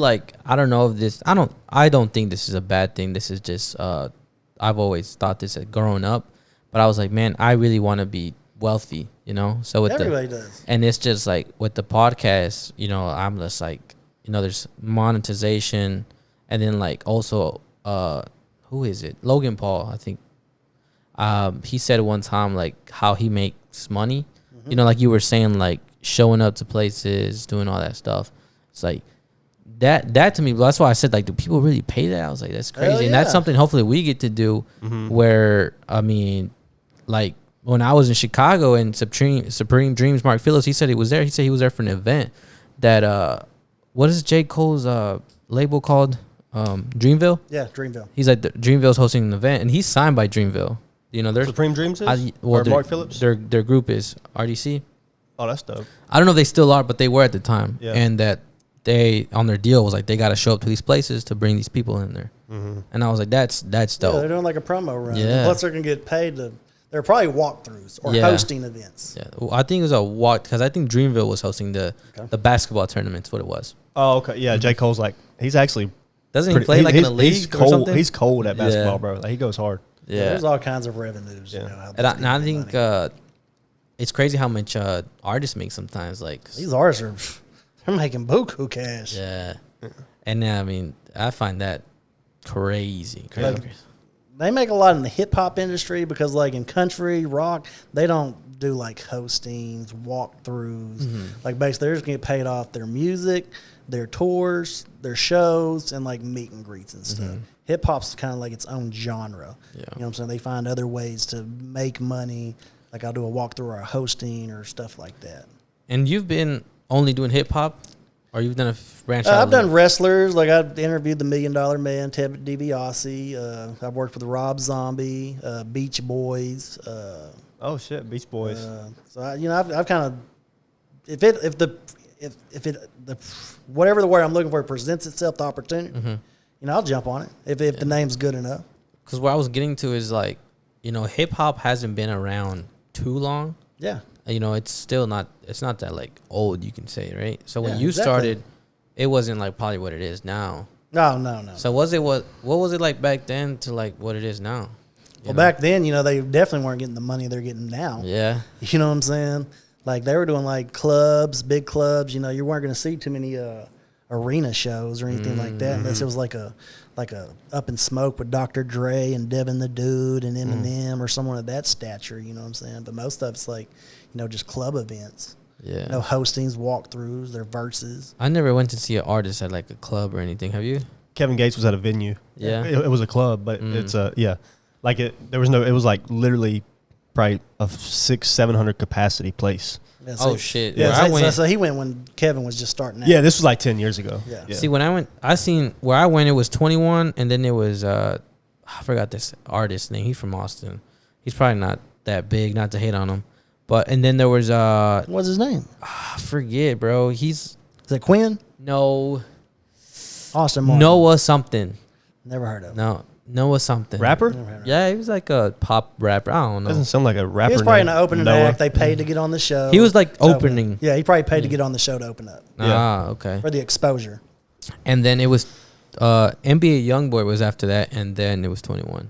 I don't know if this, I don't think this is a bad thing. This is just, I've always thought this growing up. But I was like, man, I really want to be wealthy, you know? So with everybody does. And it's just like with the podcast, you know, I'm just like, you know, there's monetization, and then like also, who is it? Logan Paul, I think. He said one time like how he makes money. Mm-hmm. You know, like you were saying, like showing up to places, doing all that stuff. It's like that to me. That's why I said, like, do people really pay that? I was like, that's crazy, yeah. And that's something hopefully we get to do. Mm-hmm. Where I mean, like when I was in Chicago and Supreme Dreams, Mark Phillips, he said he was there. He said he was there for an event that what is J. Cole's label called? Dreamville. Yeah, Dreamville. He's like Dreamville's hosting an event, and he's signed by Dreamville. You know, they're Supreme Dreams is? Or Mark Phillips? Their group is RDC. Oh, that's dope. I don't know if they still are, but they were at the time. Yeah. And that they, on their deal, was like, they got to show up to these places to bring these people in there. Mm-hmm. And I was like, that's dope. Yeah, they're doing like a promo run. Yeah. Plus, they're going to get paid to, they're probably walkthroughs or hosting events. Yeah. Well, I think it was a walk, because I think Dreamville was hosting the basketball tournaments, what it was. Oh, okay. Yeah, J. Cole's like, he's actually. Doesn't he play like in a league he's or cold. something? He's cold at basketball, bro. Like, he goes hard. Yeah, there's all kinds of revenues. Yeah. You know, how and I think it's crazy how much artists make sometimes. Like these artists they're making buku cash. Yeah, and I mean I find that crazy. Like, they make a lot in the hip hop industry because, like in country rock, they don't do like hostings, walkthroughs. Mm-hmm. Like basically, they're just gonna get paid off their music, their tours, their shows, and like meet and greets and stuff. Mm-hmm. Hip hop's kind of like its own genre. Yeah. You know what I'm saying? They find other ways to make money. Like I'll do a walkthrough or a hosting or stuff like that. And you've been only doing hip hop, or you've done a branch out? I've done wrestlers. Like I've interviewed the $1 Million Man, Ted DiBiase. I've worked with Rob Zombie, Beach Boys. Oh shit, Beach Boys. So I've kind of if whatever the word I'm looking for presents itself, the opportunity. Mm-hmm. You know, I'll jump on it if the name's good enough. Because what I was getting to is like, you know, hip hop hasn't been around too long. Yeah. You know, it's not that like old, you can say, right? So when you started, it wasn't like probably what it is now. No. So what was it like back then to like what it is now? Well, back then, you know, they definitely weren't getting the money they're getting now. Yeah. You know what I'm saying? Like they were doing like clubs, big clubs. You know, you weren't going to see too many arena shows or anything like that unless it was like a Up in Smoke with Dr. Dre and Devin the Dude and Eminem or someone of that stature, you know what I'm saying? But most of it's like, you know, just club events. Yeah. No hostings, walkthroughs, their verses. I never went to see an artist at like a club or anything. Have you? Kevin Gates was at a venue. Yeah. It was a club, but it's like it was like literally probably a 600-700 capacity place. Yeah, oh shit! Yeah, so he went when Kevin was just starting out. Yeah, this was like 10 years ago. Yeah. See, when I went, where I went. It was 21, and then there was I forgot this artist name. He's from Austin. He's probably not that big. Not to hate on him, and then there was what's his name? I forget, bro. Is it Quinn? No. Austin Martin. Noah something. Never heard of him. No. Noah something. Rapper? Yeah, he was like a pop rapper. I don't know. Doesn't sound like a rapper. He was probably in an opening act. They paid to get on the show. He was like opening. Yeah, he probably paid to get on the show to open up. Ah, okay. For the exposure. And then it was NBA YoungBoy was after that, and then it was 21.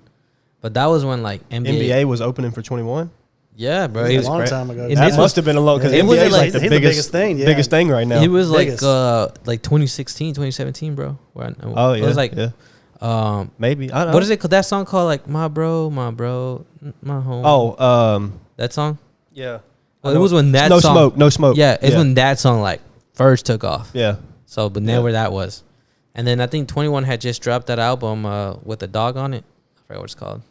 But that was when like NBA was opening for 21. Yeah, bro. It was a long time ago. That must have been a long because it NBA was like the biggest thing. Yeah. Biggest thing right now. It was like 2016, 2017, bro. Oh yeah. It was like maybe I don't know. What is it called? That song called like my bro, my home. Oh, that song. Yeah. Well, it was when that no song. No smoke. Yeah, it's when that song like first took off. Yeah. So, but now where that was, and then I think 21 had just dropped that album with a dog on it. I forgot what it's called.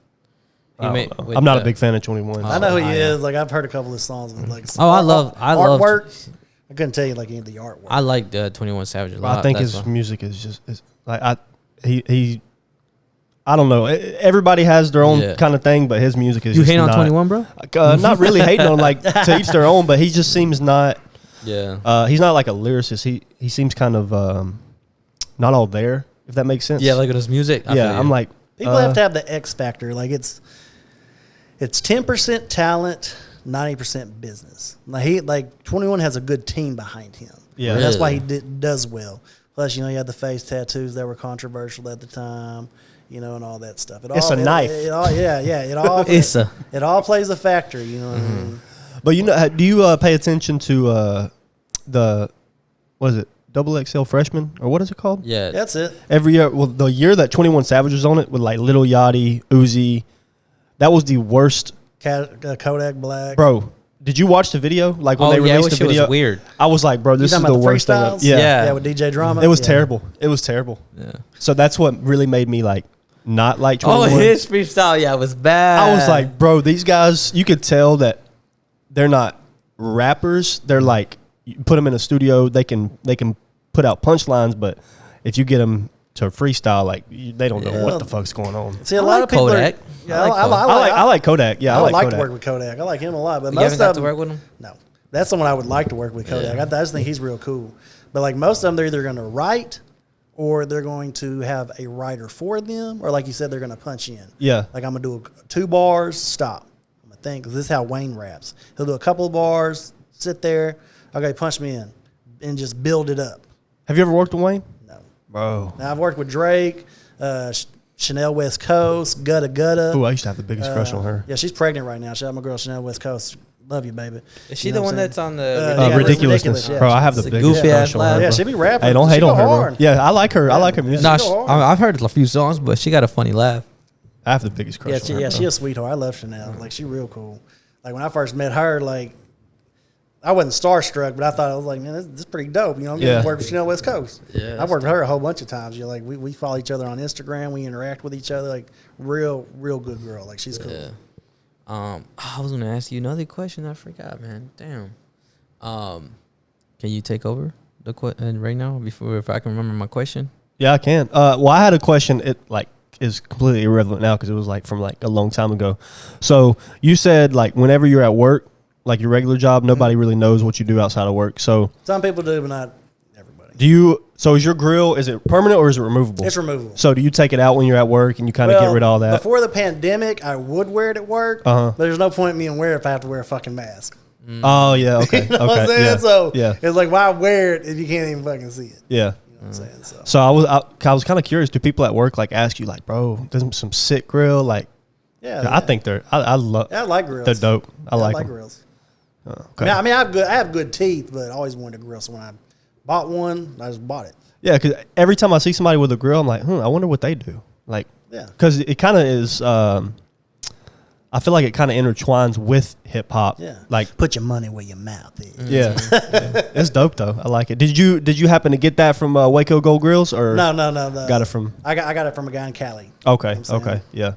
I'm not a big fan of 21. I know who he is. Like I've heard a couple of songs with like. I love artwork. I couldn't tell you like any of the artwork. I like 21 Savage a lot. I think his music is like he. I don't know. Everybody has their own kind of thing, but his music is. You hate on 21, bro? Not really hating on like to each their own, but he just seems not. Yeah. He's not like a lyricist. He seems kind of not all there. If that makes sense. Yeah, like his music. I'm like people have to have the X factor. Like it's 10% talent, 90% business. Like 21 has a good team behind him. Yeah, that's why he does well. Plus, you know, he had the face tattoos that were controversial at the time. you know, and all that stuff. It's a knife. It all it all plays a factor, you know what I mean? But you know, do you pay attention to the what is it? Double XL freshman, or what is it called? Yeah, that's it. Every year, well, the year that 21 Savage was on it with like Lil Yachty, Uzi, that was the worst. Kodak Black, bro. Did you watch the video? Like when they released the video, was weird. I was like, bro, this is the worst thing. Yeah, with DJ Drama. It was terrible. It was terrible. Yeah. So that's what really made me like not like 21. Oh, his freestyle, it was bad. I was like, bro, these guys, you could tell that they're not rappers. They're like, you put them in a studio, they can put out punchlines, but if you get them to freestyle, like they don't know what the fuck's going on. See, a lot of people Kodak. I like Kodak. Yeah, I would like Kodak. to work with Kodak. I like him a lot, but you most haven't got of them, to work with him. No, that's someone I would like to work with. Kodak. Yeah. I just think he's real cool. But like most of them, they're either going to write, or they're going to have a writer for them, or like you said, they're going to punch in. Yeah, like I'm gonna do 2 bars, stop. I'm gonna think, 'cause this is how Wayne raps. He'll do a couple of bars, sit there, okay, punch me in, and just build it up. Have you ever worked with Wayne? No, bro. Now I've worked with Drake, Chanel West Coast, Gutta. Oh, I used to have the biggest crush on her. Yeah, she's pregnant right now. Shout out my girl Chanel West Coast. Love you, baby. Is she You know the what one I'm that's saying? on the Ridiculousness? Yeah. Bro, I have the It's a biggest goofy crush ass on laugh, her. Yeah, bro. she be rapping. Hey, don't She hate go on her, bro. hard. Yeah, I like her. I like her music. Nah, She go hard. I've heard a few songs, but she got a funny laugh. I have the biggest crush on her. Yeah, bro. she a sweetheart. I love Chanel. Like, she real cool. Like, when I first met her, like, I wasn't starstruck, but I thought, I was like, man, this is pretty dope. You know, I'm getting to work with Chanel West Coast. Yeah, I've worked with her a whole bunch of times. You know, like, we follow each other on Instagram. We interact with each other. Like, real good girl. Like, she's cool. Yeah. I was gonna ask you another question. I forgot, man. Damn. Can you take over the right now if I can remember my question? Yeah, I can. Well, I had a question. It like is completely irrelevant now because it was like from like a long time ago. So you said like whenever you're at work, like your regular job, nobody really knows what you do outside of work. So some people do, but not everybody. Do you? So is your grill? Is it permanent or is it removable? It's removable. So do you take it out when you're at work and you kind of get rid of all that? Before the pandemic, I would wear it at work, but there's no point in me in wear it if I have to wear a fucking mask. Oh yeah, okay, you know what I'm saying? Yeah. So yeah, it's like, why wear it if you can't even fucking see it? Yeah. You know what I'm saying? So I was kind of curious. Do people at work like ask you like, bro, there's some sick grill? Like, yeah, I think I love. Yeah, I like grills. They're dope. I like grills. Okay. I mean, I have good teeth, but I always wanted a grill. So when I bought one, I just bought it. Yeah, because every time I see somebody with a grill, I'm like, I wonder what they do. Like, yeah, because it kind of is. I feel like it kind of intertwines with hip hop. Yeah, like put your money where your mouth is. Yeah, it's dope though. I like it. Did you happen to get that from Waco Gold Grills or no? Got it from. I got it from a guy in Cali. Okay. Okay. Yeah.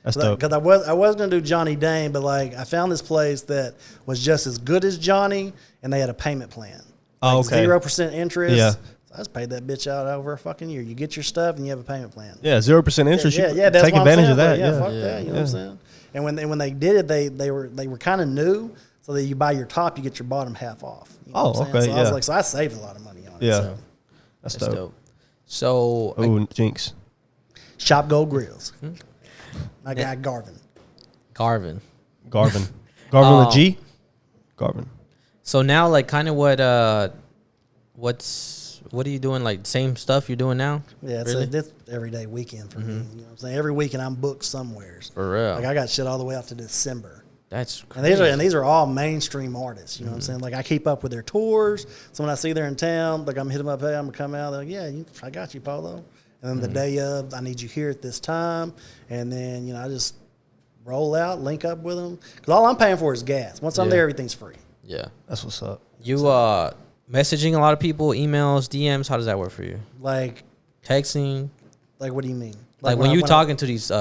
That's dope. Because I was gonna do Johnny Dane, but like I found this place that was just as good as Johnny, and they had a payment plan. Oh, okay. 0% interest. Yeah. So I just paid that bitch out over a fucking year. You get your stuff and you have a payment plan. Yeah, 0% interest. Yeah, that's take what advantage I'm of that. saying. Yeah, fuck that. You know what I'm saying? And when they did it, they were kind of new, so that you buy your top, you get your bottom half off. You know what I'm okay. saying? So I was like, so I saved a lot of money on it. Yeah, so. that's dope. So, Jinx. Shop Gold Grills. My guy Garvin. Garvin with a G. Garvin. So now, like, kind of what are you doing? Like, same stuff you're doing now? Yeah, it's everyday weekend for me. You know what I'm saying? Every weekend I'm booked somewhere. For real. Like I got shit all the way out to December. That's crazy. And these are all mainstream artists. You know what I'm saying? Like I keep up with their tours. So when I see they're in town, like I'm hit them up. Hey, I'm gonna come out. They're like, yeah, I got you, Polow. And then the day of, I need you here at this time. And then I just roll out, link up with them. Because all I'm paying for is gas. Once I'm there, everything's free. Yeah, that's what's up. You messaging a lot of people, emails, DMs. How does that work for you? Like texting. Like what do you mean? Like when you talking to these? Text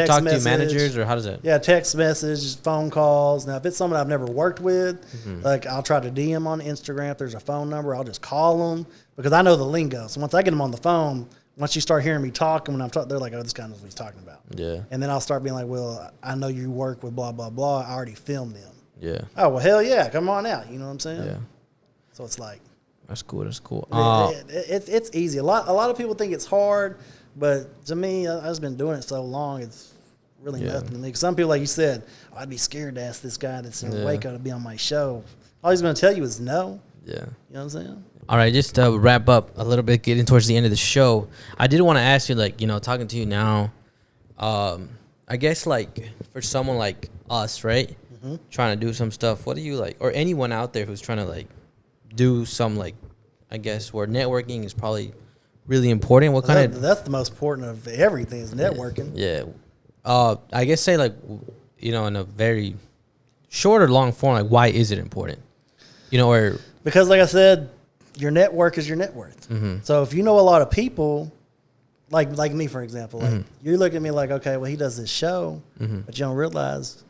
talk message. to managers or how does that? Yeah, text message, phone calls. Now, if it's someone I've never worked with, like I'll try to DM on Instagram. If there's a phone number, I'll just call them because I know the lingo. So once I get them on the phone, once you start hearing me talking, when I'm talking, they're like, "Oh, this guy knows what he's talking about." Yeah. And then I'll start being like, "Well, I know you work with blah blah blah. I already filmed them." Yeah. Oh well, hell yeah, come on out. You know what I'm saying? Yeah. So it's like that's cool. That's cool. It's easy. A lot of people think it's hard. But to me, I've just been doing it so long, it's really nothing to me. Because some people, like you said, I'd be scared to ask this guy that's in Waco to be on my show. All he's going to tell you is no. Yeah. You know what I'm saying? All right, just to wrap up a little bit, getting towards the end of the show, I did want to ask you, like, talking to you now, I guess, like, for someone like us, right, trying to do some stuff, what do you, like, or anyone out there who's trying to, like, do some, like, I guess, where networking is probably really important, what kind of... That's the most important of everything is networking. Yeah. I guess say, like, in a very short or long form, like, why is it important? Or... Because, like I said, your network is your net worth. So if you know a lot of people, like me, for example, like you look at me like, okay, well, he does this show, but you don't realize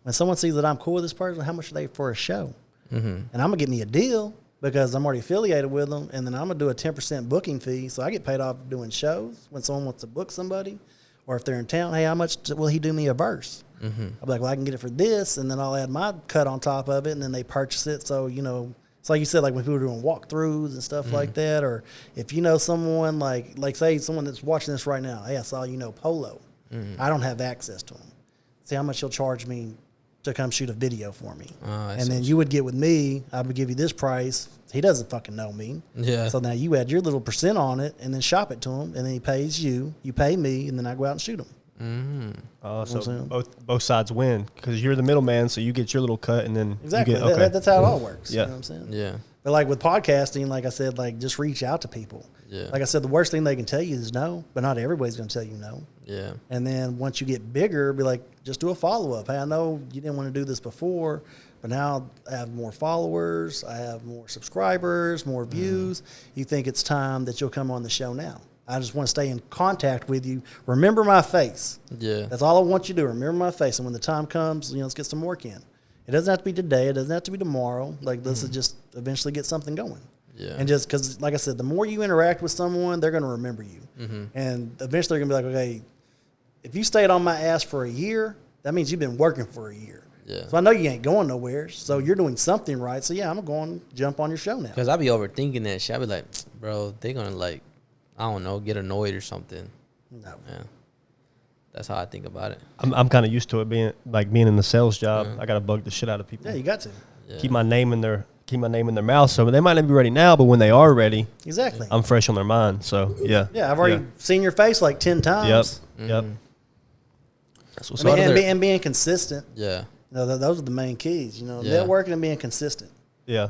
when someone sees that I'm cool with this person, how much are they for a show? And I'm going to get me a deal because I'm already affiliated with them, and then I'm going to do a 10% booking fee, so I get paid off doing shows when someone wants to book somebody, or if they're in town, hey, how much will he do me a verse? I'll be like, well, I can get it for this, and then I'll add my cut on top of it, and then they purchase it, so, it's like you said, like when people are doing walkthroughs and stuff like that, or if you know someone like say someone that's watching this right now, hey, I saw Polow. I don't have access to him. See how much he'll charge me to come shoot a video for me. And then you would get with me, I would give you this price. He doesn't fucking know me. Yeah. So now you add your little percent on it and then shop it to him, and then he pays you, you pay me, and then I go out and shoot him. So both sides win because you're the middleman, so you get your little cut, and then exactly you get, that's how it all works. Yeah. You know what I'm saying? Yeah. But like with podcasting, like I said, like just reach out to people. Yeah. Like I said, the worst thing they can tell you is no, but not everybody's going to tell you no. Yeah. And then once you get bigger, be like, just do a follow up. Hey, I know you didn't want to do this before, but now I have more followers, I have more subscribers, more views. You think it's time that you'll come on the show now? I just want to stay in contact with you. Remember my face. Yeah. That's all I want you to do. Remember my face. And when the time comes, let's get some work in. It doesn't have to be today. It doesn't have to be tomorrow. Like, let's just eventually get something going. Yeah. And just because, like I said, the more you interact with someone, they're going to remember you. And eventually they're going to be like, okay, if you stayed on my ass for a year, that means you've been working for a year. Yeah. So I know you ain't going nowhere. So you're doing something right. So, yeah, I'm going to jump on your show now. Because I be overthinking that shit. I be like, bro, they're going to, like, I don't know, get annoyed or something. No. Yeah. That's how I think about it. I'm kind of used to it being in the sales job. I got to bug the shit out of people. Yeah, you got to. Yeah. Keep my name in their mouth. So they might not be ready now, but when they are ready, exactly, I'm fresh on their mind. So yeah. Yeah, I've already seen your face like 10 times. Yep. That's what's and being consistent. Yeah. Those are the main keys. Networking and being consistent. Yeah.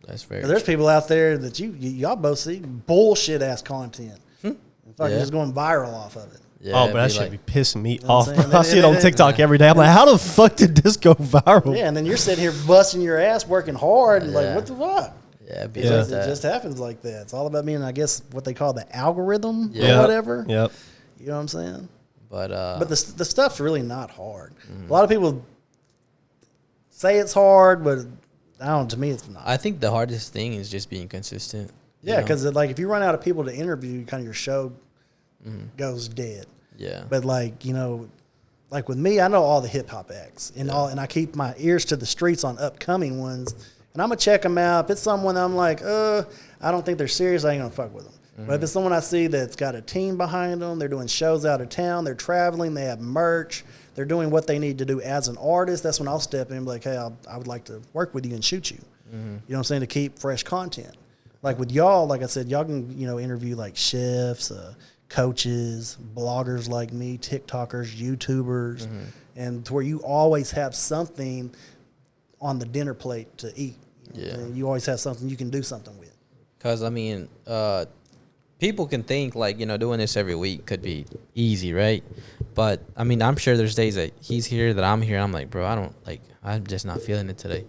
That's fair. There's people out there that y'all both see bullshit ass content. In fact, just going viral off of it. Yeah, but that should be pissing me off. I see it on TikTok every day. I'm like, how the fuck did this go viral? Yeah, and then you're sitting here busting your ass, working hard, and like, what the fuck? Yeah, it just happens like that. It's all about being, I guess, what they call the algorithm or whatever. Yep. You know what I'm saying? But the stuff's really not hard. A lot of people say it's hard, but to me, it's not. I think the hardest thing is just being consistent. Yeah, because like if you run out of people to interview, kind of your show goes dead. Yeah. But like with me, I know all the hip hop acts and I keep my ears to the streets on upcoming ones, and I'm gonna check them out. If it's someone I'm like, I don't think they're serious, I ain't gonna fuck with them. But if it's someone I see that's got a team behind them, they're doing shows out of town, they're traveling, they have merch, they're doing what they need to do as an artist, that's when I'll step in and be like, hey, I would like to work with you and shoot you. You know what I'm saying? To keep fresh content. Like with y'all, like I said, y'all can, interview like chefs, coaches, bloggers like me, TikTokers, YouTubers, and to where you always have something on the dinner plate to eat. You always have something you can do something with. Because, I mean, people can think like, doing this every week could be easy, right? But, I mean, I'm sure there's days that he's here, that I'm here. I'm like, bro, I'm just not feeling it today.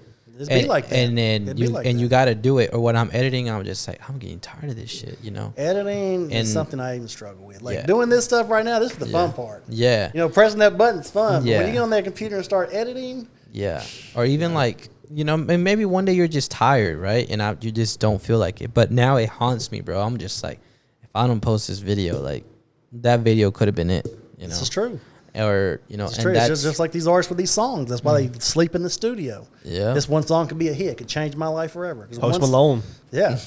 Be like that. And then you got to do it. Or when I'm editing, I'm just like, I'm getting tired of this shit, Editing is something I even struggle with. Like doing this stuff right now, this is the fun part. Yeah. Pressing that button's fun. But when you get on that computer and start editing. Yeah. Or even like, maybe one day you're just tired, right? And you just don't feel like it. But now it haunts me, bro. I'm just like, if I don't post this video, like that video could have been it. This is true. Or it's true. It's just like these artists with these songs. That's why they sleep in the studio. Yeah, this one song could be a hit. It could change my life forever. Post Malone. Yeah,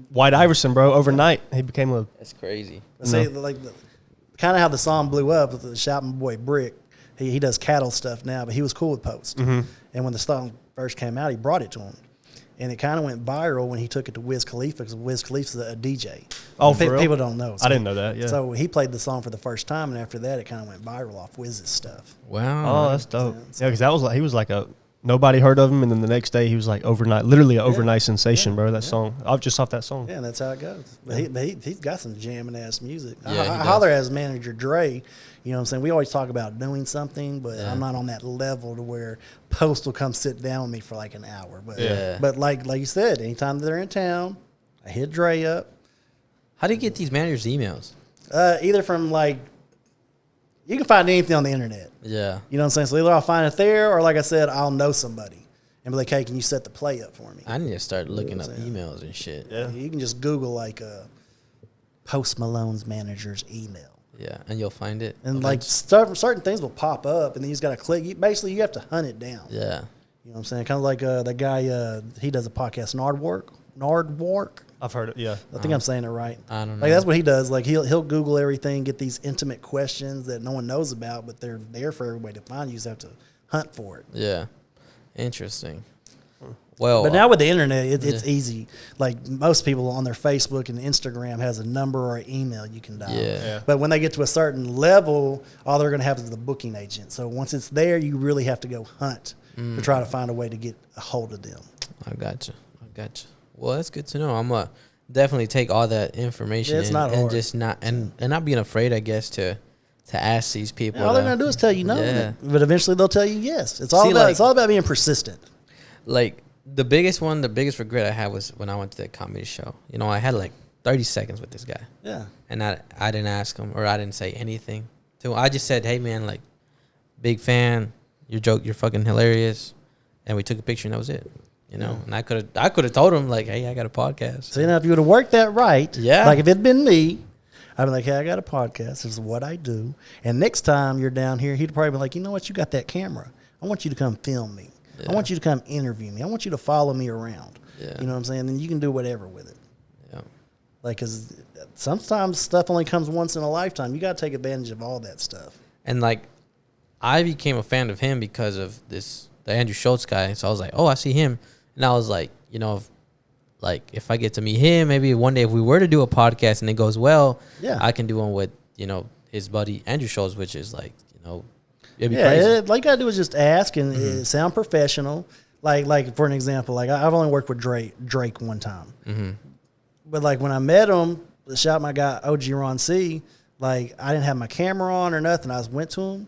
White Iverson, bro. Overnight, he became a. That's crazy. See, kind of how the song blew up with the Shouting Boy Brick. He does cattle stuff now, but he was cool with Post. And when the song first came out, he brought it to him. And it kind of went viral when he took it to Wiz Khalifa, because Wiz Khalifa's a DJ. Oh, for real? People don't know. I didn't know that, yeah. So he played the song for the first time, and after that, it kind of went viral off Wiz's stuff. Wow. Oh, that's dope. Yeah, because that was like, he was like nobody heard of him, and then the next day he was like literally an overnight sensation, bro. That song, just off that song. Yeah, and that's how it goes. But he's got some jamming ass music. Yeah, I holler at his manager Dre. You know what I'm saying? We always talk about doing something, but I'm not on that level to where Post will come sit down with me for like an hour. But like you said, anytime they're in town, I hit Dre up. How do you get these managers' emails? Either from like, you can find anything on the internet. Yeah. You know what I'm saying? So either I'll find it there, or like I said, I'll know somebody and be like, hey, can you set the play up for me? I need to start looking up emails and shit. Yeah. You can just Google like Post Malone's manager's email. Yeah, and you'll find it. And like certain things will pop up, and then you just got to click. Basically, you have to hunt it down. Yeah. You know what I'm saying? Kind of like the guy, he does a podcast, Nardwark. I've heard it, yeah. I think I'm saying it right. I don't know. Like that's what he does. Like he'll Google everything, get these intimate questions that no one knows about, but they're there for everybody to find. You just have to hunt for it. Yeah. Interesting. Well, but now with the internet, it's easy. Like most people on their Facebook and Instagram has a number or an email you can dial. Yeah. But when they get to a certain level, all they're going to have is the booking agent. So once it's there, you really have to go hunt to try to find a way to get a hold of them. I got you. Well, that's good to know. I'm gonna definitely take all that information and just not being afraid, I guess, to ask these people. All they're going to do is tell you no, but eventually they'll tell you yes. It's all about being persistent. Like the biggest regret I had was when I went to that comedy show. You know, I had like 30 seconds with this guy. Yeah. And I didn't ask him, or I didn't say anything to him. I just said, hey man, like, big fan, you're fucking hilarious. And we took a picture and that was it. You know, and I could have told him like, hey, I got a podcast. So now if you would have worked that right, yeah. Like if it'd been me, I'd be like, hey, I got a podcast. This is what I do. And next time you're down here, he'd probably be like, you know what? You got that camera. I want you to come film me. Yeah. I want you to come interview me. I want you to follow me around. Yeah. You know what I'm saying? And you can do whatever with it. Yeah. Like, because sometimes stuff only comes once in a lifetime. You got to take advantage of all that stuff. And like, I became a fan of him because of the Andrew Schultz guy. So I was like, oh, I see him. And I was like, you know, if I get to meet him, maybe one day if we were to do a podcast and it goes well, I can do one with, you know, his buddy Andrew Schultz, which is like, you know, it'd be crazy. Like I do is just ask and sound professional. Like for an example, like I've only worked with Drake one time, but like when I met him, the shot my guy OG Ron C, like I didn't have my camera on or nothing. I just went to him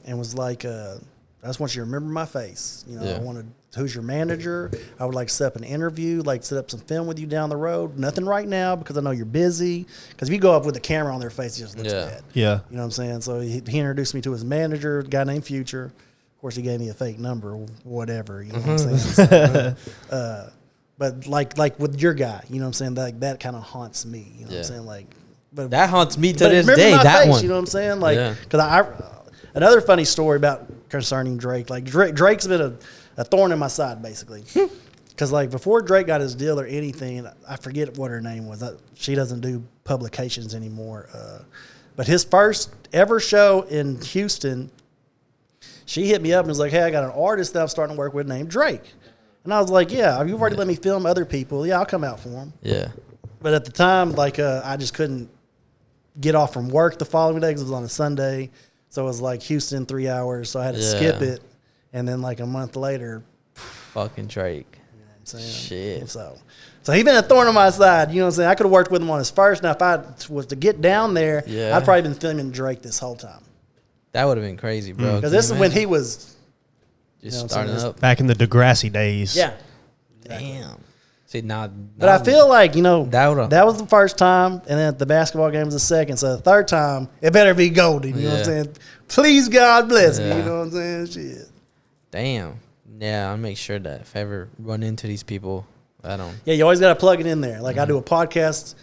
and was like, I just want you to remember my face. You know, I wanted. Who's your manager? I would like set up an interview, like set up some film with you down the road. Nothing right now because I know you're busy. Because if you go up with a camera on their face, it just looks bad. Yeah. You know what I'm saying? So he introduced me to his manager, a guy named Future. Of course, he gave me a fake number, whatever. You know what I'm saying? So, but like with your guy, you know what I'm saying? Like that kind of haunts me. You know what I'm saying? Like, but that haunts me to this day. My that face, one. You know what I'm saying? Like, because another funny story concerning Drake. Like Drake's been a thorn in my side, basically. Because, like, before Drake got his deal or anything, I forget what her name was. She doesn't do publications anymore. But his first ever show in Houston, she hit me up and was like, hey, I got an artist that I'm starting to work with named Drake. And I was like, yeah, you've already let me film other people. Yeah, I'll come out for them. Yeah. But at the time, like, I just couldn't get off from work the following day because it was on a Sunday. So it was like Houston 3 hours. So I had to skip it. And then like a month later, fucking Drake. You know what I'm saying? Shit. So he been a thorn on my side. You know what I'm saying? I could have worked with him on his first. Now if I was to get down there, I'd probably been filming Drake this whole time. That would have been crazy, bro. Because this is when he was just starting up. Back in the Degrassi days. Yeah. Damn. See, now, but I feel like, you know, that was the first time, and then the basketball game was the second. So the third time, it better be golden. You know what I'm saying? Please, God bless me. You know what I'm saying? Shit. Damn. Yeah, I'll make sure that if I ever run into these people, I don't. Yeah, you always got to plug it in there. Like I do a podcast.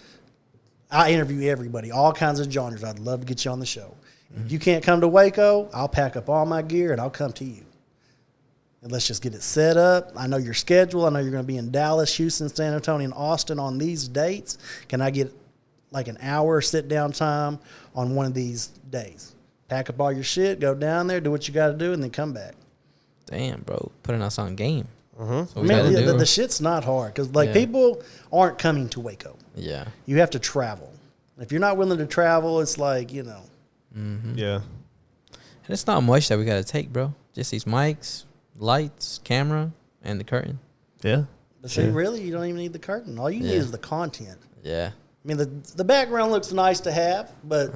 I interview everybody, all kinds of genres. I'd love to get you on the show. If you can't come to Waco, I'll pack up all my gear and I'll come to you. And let's just get it set up. I know your schedule. I know you're going to be in Dallas, Houston, San Antonio, and Austin on these dates. Can I get like an hour sit-down time on one of these days? Pack up all your shit, go down there, do what you got to do, and then come back. Damn, bro. Putting us on game. So I mean, the shit's not hard because people aren't coming to Waco. Yeah. You have to travel. If you're not willing to travel, it's like, you know. Mm-hmm. Yeah. And it's not much that we got to take, bro. Just these mics, lights, camera, and the curtain. Yeah. But see, really, you don't even need the curtain. All you need is the content. Yeah. I mean, the background looks nice to have, but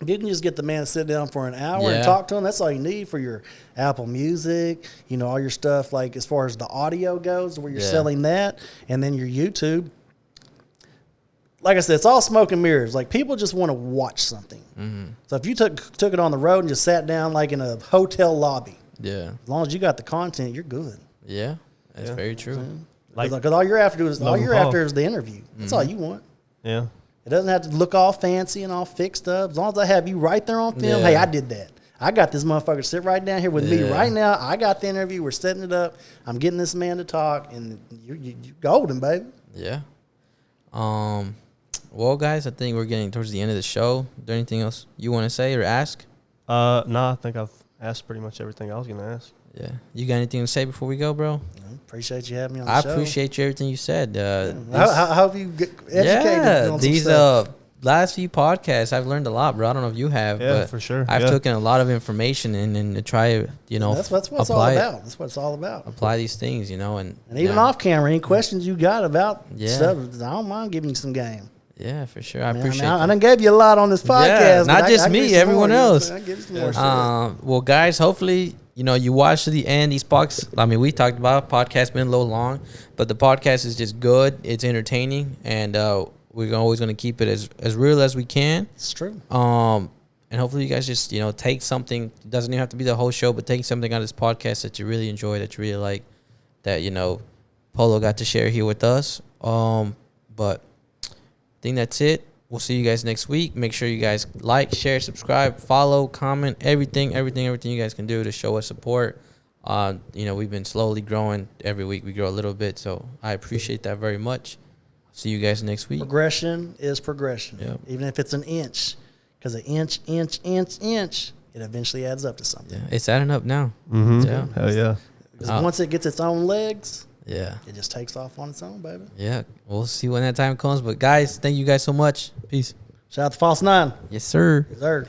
you can just get the man to sit down for an hour and talk to him. That's all you need for your Apple Music, you know, all your stuff, like as far as the audio goes, where you're selling that, and then your YouTube. Like I said, it's all smoke and mirrors. Like, people just want to watch something. Mm-hmm. So if you took it on the road and just sat down like in a hotel lobby, as long as you got the content, you're good. Yeah, that's very true. Because all you're after is the interview. That's all you want. Yeah. It doesn't have to look all fancy and all fixed up. As long as I have you right there on film, hey, I did that. I got this motherfucker sit right down here with me right now. I got the interview. We're setting it up. I'm getting this man to talk, and you're golden, baby. Yeah. Well, guys, I think we're getting towards the end of the show. Is there anything else you want to say or ask? No, I think I've asked pretty much everything I was going to ask. Yeah. You got anything to say before we go, bro? Appreciate you having me on the show. I appreciate you, everything you said. I hope you get educated on these some stuff. last few podcasts, I've learned a lot, bro. I don't know if you have, but for sure. I've taken a lot of information and to try, you know, that's what it's all about. That's what it's all about. Apply these things, you know, and even off camera, any questions you got about stuff, I don't mind giving you some game. Yeah, for sure. I appreciate it. I done gave you a lot on this podcast. Yeah, not just me, everyone else. I give you some more well, guys, hopefully, you know, you watch to the end. These podcasts, I mean, we talked about podcast been a little long, but the podcast is just good. It's entertaining, and we're always going to keep it as real as we can. It's true. And hopefully you guys just, you know, take something. It doesn't even have to be the whole show, but take something out of this podcast that you really enjoy, that you really like, that, you know, Polow got to share here with us. But I think that's it. We'll see you guys next week. Make sure you guys like, share, subscribe, follow, comment, everything you guys can do to show us support. You know, we've been slowly growing. Every week we grow a little bit, so I appreciate that very much. See you guys next week. Progression is progression. Yep. Even if it's an inch, because an inch, it eventually adds up to something. Yeah, it's adding up now. Mm-hmm. Yeah. Hell yeah. Because once it gets its own legs, it just takes off on its own, baby. Yeah, we'll see when that time comes. But guys, thank you guys so much. Peace. Shout out to False 9. Yes, sir. Yes, sir.